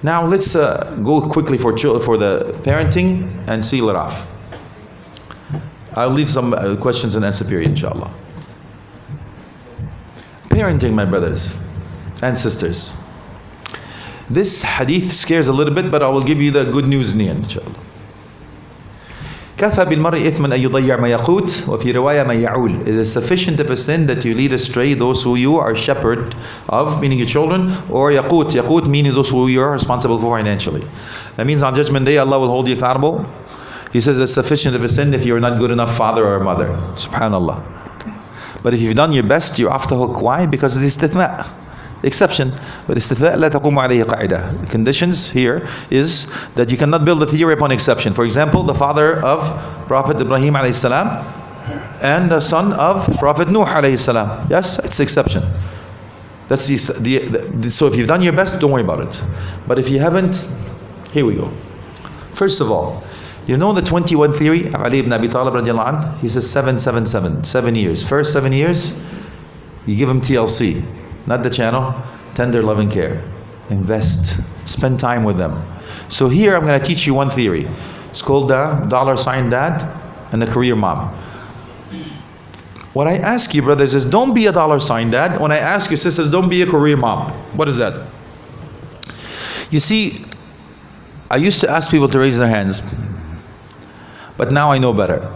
Now let's go quickly for the parenting and seal it off. I'll leave some questions and answer period, inshallah. Parenting, my brothers and sisters. This hadith scares a little bit, but I will give you the good news in the end, inshallah. كَفَى بِالْمَرْءِ إِثْمًا أَن يُضَيِّعَ مَا يَقُوتُ وَفِي رِوَايَةٍ مَا يَعُولُ. It is sufficient of a sin that you lead astray those who you are shepherd of, meaning your children, or yaqut meaning those who you are responsible for financially. That means on Judgment Day, Allah will hold you accountable. He says it's sufficient of a sin if you're not good enough father or mother. Subhanallah. But if you've done your best, you're off the hook. Why? Because of the istithna. Exception, but istithna la taqumu alayhi qa'ida. The conditions here is that you cannot build a theory upon exception. For example, the father of Prophet Ibrahim alayhi salam and the son of Prophet Nuh alayhi salam. Yes, it's exception. That's so if you've done your best, don't worry about it. But if you haven't, here we go. First of all, you know the 21 theory of Ali ibn Abi Talib radiallahu anhu? He says 777, 7 years. First 7 years, you give him TLC. Not the channel, tender loving care. Invest, spend time with them. So here I'm going to teach you one theory. It's called the $sign dad and the career mom. What I ask you, brothers, is don't be a $sign dad. When I ask you, sisters, don't be a career mom. What is that? You see, I used to ask people to raise their hands, but now I know better.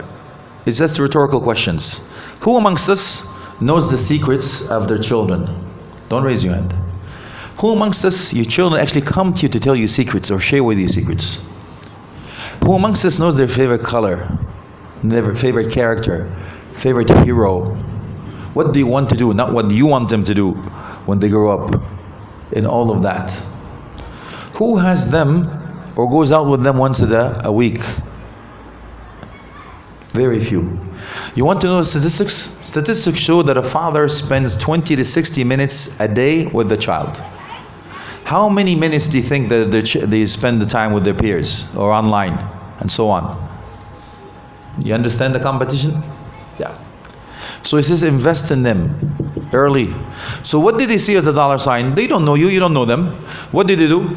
It's just rhetorical questions. Who amongst us knows the secrets of their children? Don't raise your hand. Who amongst us, your children actually come to you to tell you secrets or share with you secrets? Who amongst us knows their favorite color, their favorite character, favorite hero? What do you want to do, not what do you want them to do when they grow up? In all of that. Who has them or goes out with them once a week? Very few. You want to know statistics? Statistics show that a father spends 20 to 60 minutes a day with the child. How many minutes do you think that they spend the time with their peers or online and so on? You understand the competition? Yeah. So he says invest in them early. So what did they see as the $sign? They don't know you, you don't know them. What did they do?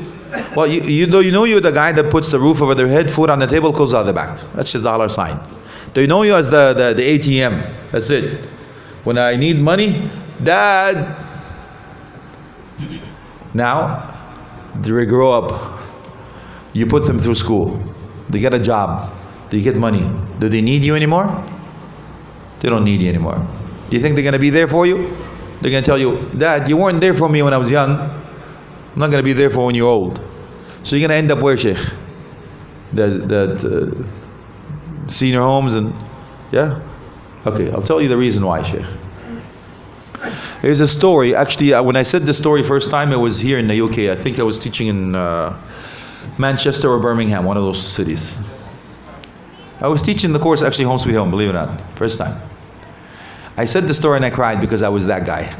Well, you know you're the guy that puts the roof over their head, food on the table, clothes out the back. That's his $sign. They know you as the ATM. That's it. When I need money, Dad. Now, they grow up. You put them through school. They get a job. They get money. Do they need you anymore? They don't need you anymore. Do you think they're going to be there for you? They're going to tell you, Dad, you weren't there for me when I was young. I'm not going to be there for when you're old. So you're going to end up where, Sheikh? That senior homes and, yeah? Okay, I'll tell you the reason why, Sheikh. There's a story. Actually, when I said this story first time, it was here in the UK. I think I was teaching in Manchester or Birmingham, one of those cities. I was teaching the course, actually, Home Sweet Home, believe it or not, first time. I said the story and I cried because I was that guy.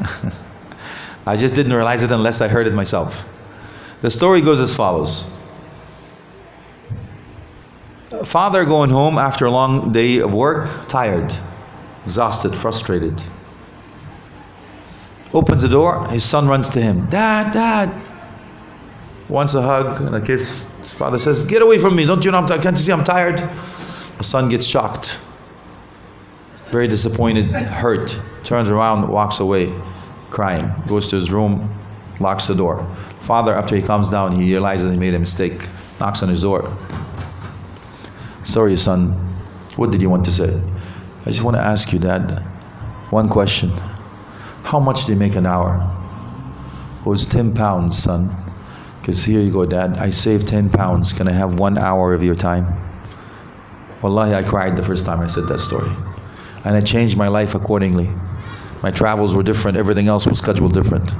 I just didn't realize it unless I heard it myself. The story goes as follows. Father going home after a long day of work, tired, exhausted, frustrated. Opens the door, his son runs to him. Dad, Dad. Wants a hug and a kiss. His father says, get away from me, don't you know, can't you see I'm tired? The son gets shocked, very disappointed, hurt, turns around, walks away, crying, goes to his room, locks the door. Father, after he calms down, he realizes he made a mistake, knocks on his door. Sorry, son, what did you want to say? I just want to ask you, Dad, one question. How much do you make an hour? It was 10 pounds, son. Because here you go, Dad, I saved 10 pounds. Can I have 1 hour of your time? Wallahi, I cried the first time I said that story. And I changed my life accordingly. My travels were different. Everything else was scheduled different.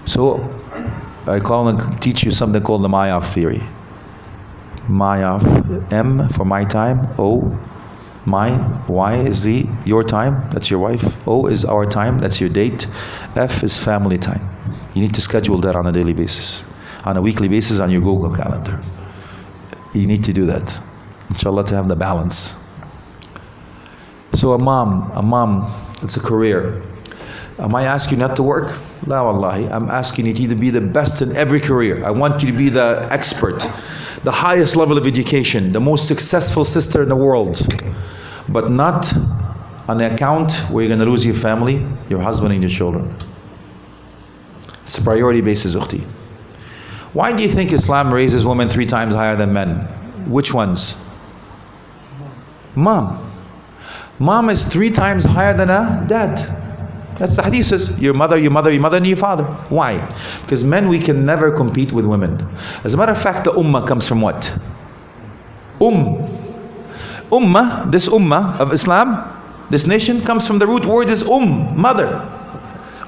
So, I call and teach you something called the Mayoff theory. Mayoff, M for my time, O, my, Y is your time, that's your wife, O is our time, that's your date, F is family time. You need to schedule that on a daily basis, on a weekly basis on your Google Calendar. You need to do that, inshallah, to have the balance. So a mom, it's a career. Am I asking you not to work? La wallahi, I'm asking you to be the best in every career. I want you to be the expert, the highest level of education, the most successful sister in the world. But not on the account where you're going to lose your family, your husband and your children. It's a priority basis, ukhti. Why do you think Islam raises women 3 times higher than men? Which ones? Mom. Mom is 3 times higher than a dad. That's the hadith says, your mother, and your father. Why? Because men, we can never compete with women. As a matter of fact, the ummah comes from what? Ummah, this ummah of Islam, this nation comes from the root word is mother.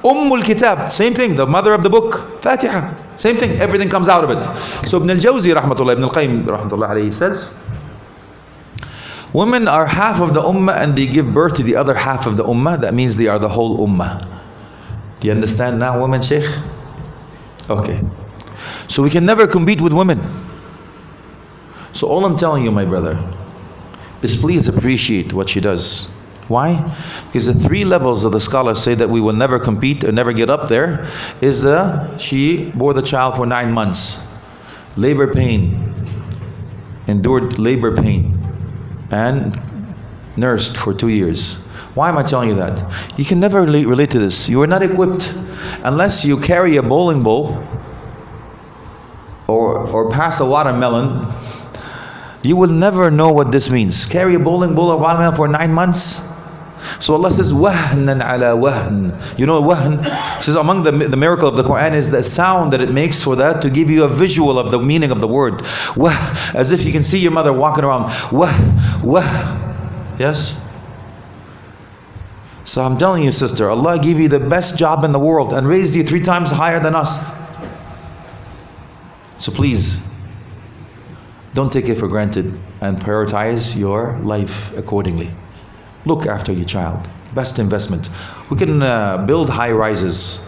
Ummul Kitab, same thing, the mother of the book, Fatiha, same thing, everything comes out of it. So Ibn al-Jawzi, rahmatullah, Ibn al-Qayyim, rahmatullah alayhi, says, women are half of the ummah and they give birth to the other half of the ummah. That means they are the whole ummah. Do you understand now, women, Sheikh? Okay. So we can never compete with women. So all I'm telling you, my brother, is please appreciate what she does. Why? Because the 3 levels of the scholars say that we will never compete or never get up there is she bore the child for 9 months. Labor pain. Endured labor pain. And nursed for 2 years. Why am I telling you that? You can never relate to this. You are not equipped unless you carry a bowling ball or pass a watermelon. You will never know what this means. Carry a bowling ball or watermelon for 9 months. So Allah says, wahnan ala wahn. You know wahn? It says among the miracle of the Quran is the sound that it makes for that to give you a visual of the meaning of the word. Wah, as if you can see your mother walking around. Wah, wah. Yes? So I'm telling you, sister, Allah gave you the best job in the world and raised you 3 times higher than us. So please, don't take it for granted and prioritize your life accordingly. Look after your child. Best investment. We can build high rises.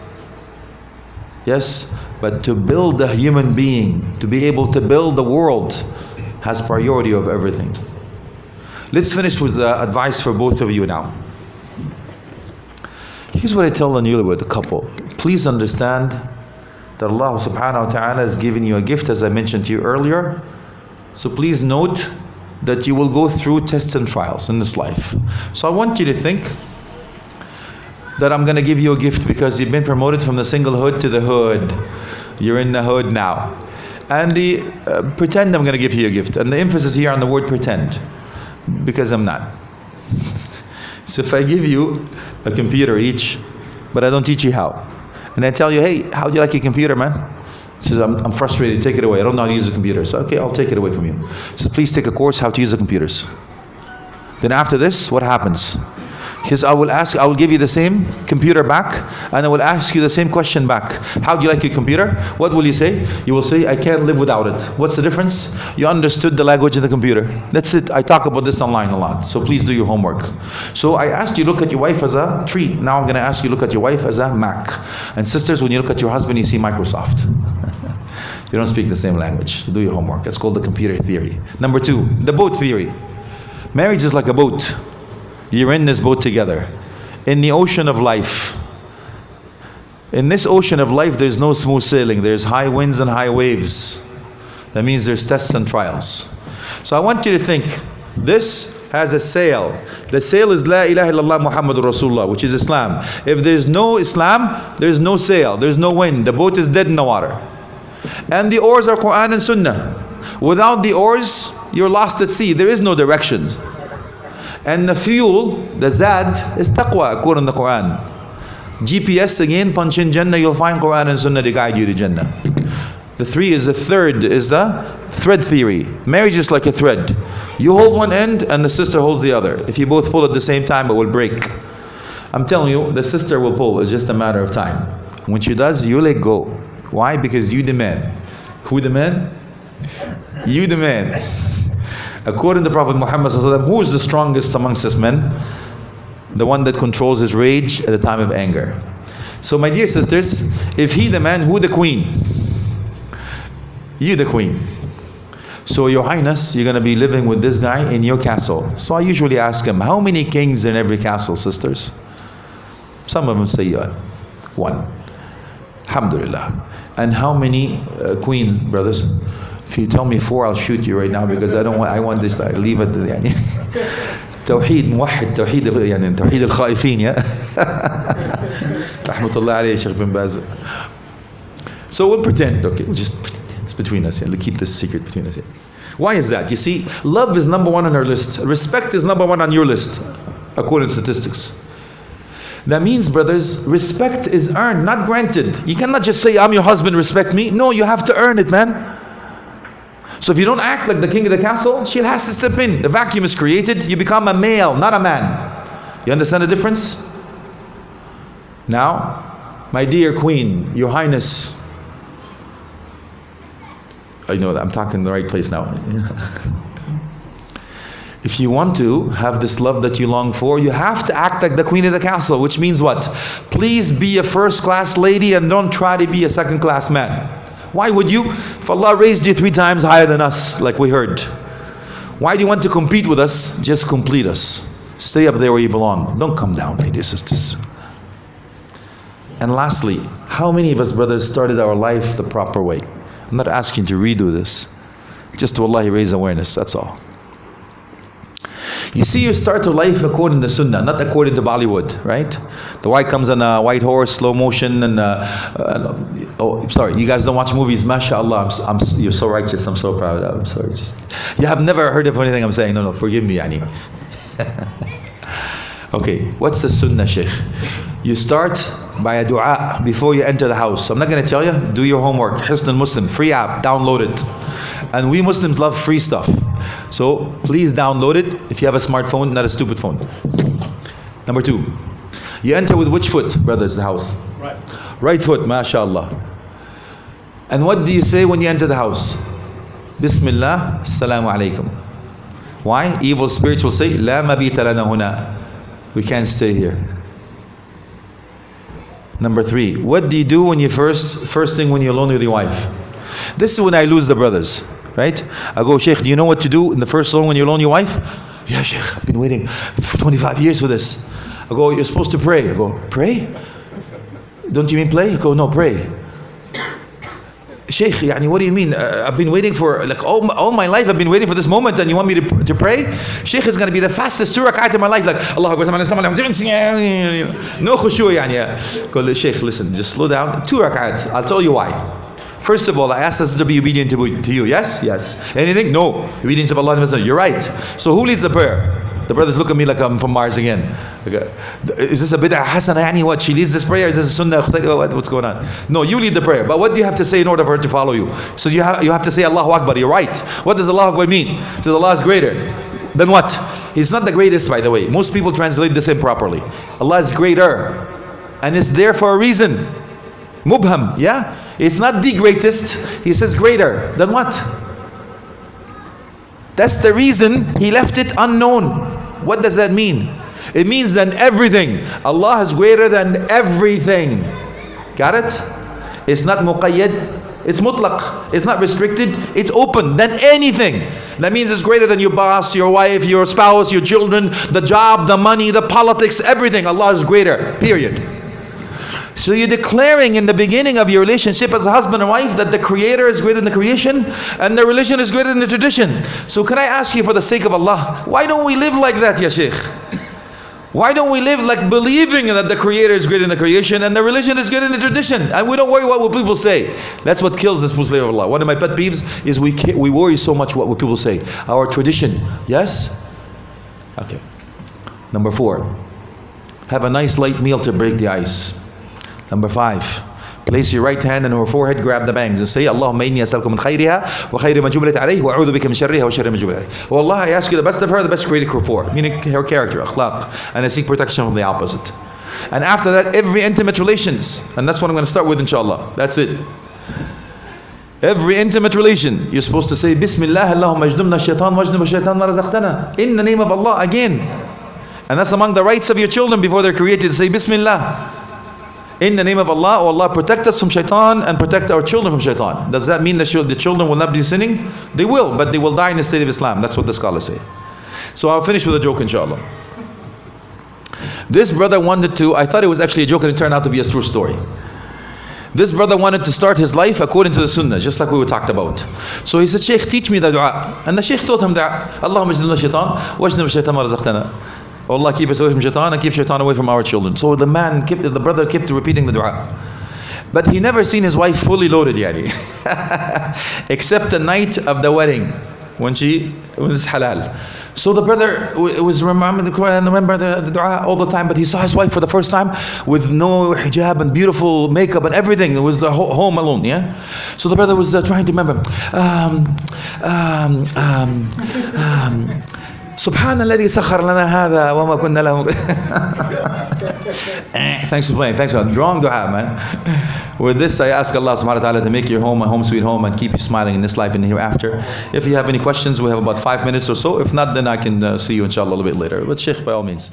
Yes, but to build a human being, to be able to build the world, has priority of everything. Let's finish with the advice for both of you now. Here's what I tell the newlywed couple. Please understand that Allah subhanahu wa ta'ala has given you a gift, as I mentioned to you earlier. So please note that you will go through tests and trials in this life. So I want you to think, that I'm going to give you a gift because you've been promoted from the single hood to the hood. You're in the hood now. And the pretend I'm going to give you a gift. And the emphasis here on the word pretend, because I'm not. So if I give you a computer each, but I don't teach you how, and I tell you, hey, how do you like your computer, man? He says, I'm frustrated, take it away. I don't know how to use a computer. So okay, I'll take it away from you. He says, please take a course how to use the computers. Then after this, what happens? He says, I will give you the same computer back, and I will ask you the same question back. How do you like your computer? What will you say? You will say, I can't live without it. What's the difference? You understood the language of the computer. That's it. I talk about this online a lot, so please do your homework. So I asked you look at your wife as a tree. Now I'm going to ask you look at your wife as a Mac. And sisters, when you look at your husband, you see Microsoft. You don't speak the same language. Do your homework. It's called the computer theory. Number 2, the boat theory. Marriage is like a boat. You're in this boat together, in the ocean of life. In this ocean of life, there's no smooth sailing. There's high winds and high waves. That means there's tests and trials. So I want you to think, this has a sail. The sail is La ilaha illallah Muhammadur Rasulullah, which is Islam. If there's no Islam, there's no sail, there's no wind. The boat is dead in the water. And the oars are Quran and Sunnah. Without the oars, you're lost at sea. There is no direction. And the fuel, the zad, is taqwa according to the Quran. GPS again, punch in Jannah, you'll find Quran and Sunnah to guide you to Jannah. The third is the thread theory. Marriage is like a thread. You hold one end and the sister holds the other. If you both pull at the same time, it will break. I'm telling you, the sister will pull. It's just a matter of time. When she does, you let go. Why? Because you the man. Who the man? You the man. According to Prophet Muhammad, who is the strongest amongst us men? The one that controls his rage at a time of anger. So my dear sisters, if he the man, who the queen? You the queen. So Your Highness, you're going to be living with this guy in your castle. So I usually ask him, how many kings in every castle, sisters? Some of them say one. Alhamdulillah. And how many queen, brothers? If you tell me 4, I'll shoot you right now, because I want this to leave it. توحيد موحد توحيد يعني توحيد الخائفين يا رحمة الله عليه Shaykh bin Baz. So we'll pretend, okay, we'll just pretend. It's between us, we'll keep this secret between us. Why is that? You see, love is number 1 on our list. Respect is number 1 on your list, according to statistics. That means, brothers, respect is earned, not granted. You cannot just say, I'm your husband, respect me. No, you have to earn it, man. So if you don't act like the king of the castle, she has to step in. The vacuum is created, you become a male, not a man. You understand the difference? Now, my dear queen, your highness, I know that I'm talking in the right place now. If you want to have this love that you long for, you have to act like the queen of the castle, which means what? Please be a first-class lady and don't try to be a second-class man. Why would you? If Allah raised you 3 times higher than us, like we heard. Why do you want to compete with us? Just complete us. Stay up there where you belong. Don't come down, my dear sisters. And lastly, how many of us, brothers, started our life the proper way? I'm not asking you to redo this. Just to Allah raise awareness, that's all. You see, you start your life according to Sunnah, not according to Bollywood, right? The white comes on a white horse, slow motion, and oh, sorry, you guys don't watch movies. MashaAllah, you're so righteous. I'm so proud. I'm sorry. You have never heard of anything I'm saying. No, forgive me, Yani. Okay, what's the Sunnah, Shaykh? You start by a dua before you enter the house. I'm not going to tell you. Do your homework. Hisn al-Muslim, free app, download it. And we Muslims love free stuff. So please download it if you have a smartphone, not a stupid phone. Number 2, you enter with which foot, brothers, the house? Right. Right foot, mashallah. And what do you say when you enter the house? Bismillah, assalamu alaikum. Why? Evil spirits will say, La mabita lana huna. We can't stay here. Number 3, what do you do when you first thing when you're alone with your wife? This is when I lose the brothers, right? I go, Shaykh, do you know what to do in the first alone when you're alone with your wife? Yeah, Shaykh, I've been waiting for 25 years for this. I go, you're supposed to pray. I go, pray? Don't you mean play? I go, no, pray. Shaykh, yani, what do you mean? I've been waiting for, like all my life I've been waiting for this moment, and you want me to to pray, Shaykh is going to be the fastest 2 rak'at in my life. Like, Allah Akbar, no khushu yani. Go, Shaykh, listen, just slow down. 2 rak'at. I'll tell you why. First of all, I asked us to be obedient to you. Yes? Yes. Anything? No. Obedience of Allah and Messenger. You're right. So who leads the prayer? The brothers look at me like I'm from Mars again. Okay. Is this a bid'ah hasana? Yani what? She leads this prayer? Is this a sunnah? What's going on? No, you lead the prayer. But what do you have to say in order for her to follow you? So you have to say Allahu Akbar. You're right. What does Allahu Akbar mean? Because Allah is greater. Then what? He's not the greatest, by the way. Most people translate this improperly. Allah is greater. And it's there for a reason. Mubham. Yeah? It's not the greatest. He says greater. Then what? That's the reason he left it unknown. What does that mean? It means that everything. Allah is greater than everything. Got it? It's not muqayyad. It's mutlaq. It's not restricted. It's open than anything. That means it's greater than your boss, your wife, your spouse, your children, the job, the money, the politics, everything. Allah is greater. Period. So you're declaring in the beginning of your relationship as a husband and wife that the Creator is greater than the creation and the religion is greater than the tradition. So can I ask you, for the sake of Allah, why don't we live like that, ya Shaykh? Why don't we live like believing that the Creator is greater than the creation and the religion is greater than the tradition, and we don't worry what people say? That's what kills this Muslim of Allah. One of my pet peeves is we worry so much what people say. Our tradition, yes? Okay. Number 4, have a nice light meal to break the ice. Number 5, place your right hand on her forehead, grab the bangs and say, Allahumma inni as'aluka min khayriha wa khayri ma jubilat alayhi wa a'udhu bika min sharriha wa sharri ma jubilat alayhi. Oh Allah, I ask you the best of her, the best created her for, meaning her character, akhlaq, and I seek protection from the opposite. And after that, every intimate relations, and that's what I'm going to start with, inshallah. That's it. Every intimate relation, you're supposed to say, Bismillah, Allahumma ajdumna shaitan wajnub shaitan ma razaqtana. In the name of Allah, again. And that's among the rights of your children before they're created, to say Bismillah. In the name of Allah, oh Allah, protect us from shaitan and protect our children from shaitan. Does that mean that the children will not be sinning? They will, but they will die in the state of Islam. That's what the scholars say. So I'll finish with a joke, inshallah. This brother wanted to, I thought it was actually a joke and it turned out to be a true story. This brother wanted to start his life according to the Sunnah, just like we talked about. So he said, Shaykh, teach me the dua. And the Shaykh taught him dua. Allahumma ajdumna shaitan wajnub shaitan ma razaqtana. Oh Allah, keep us away from shaitan and keep shaitan away from our children. So the brother kept repeating the dua. But he never seen his wife fully loaded, yani. Except the night of the wedding, when she was halal. So the brother was remembering the Quran, remember the dua all the time, but he saw his wife for the first time with no hijab and beautiful makeup and everything. It was the home alone, yeah? So the brother was trying to remember. Subhana alladhi sakhar lana hadha wa ma kunna lahu. Thanks for playing. Thanks for wrong dua, man. With this, I ask Allah subhanahu wa ta'ala to make your home a home sweet home and keep you smiling in this life and hereafter. If you have any questions, we have about 5 minutes or so. If not, then I can see you inshallah a little bit later. But Shaykh, by all means.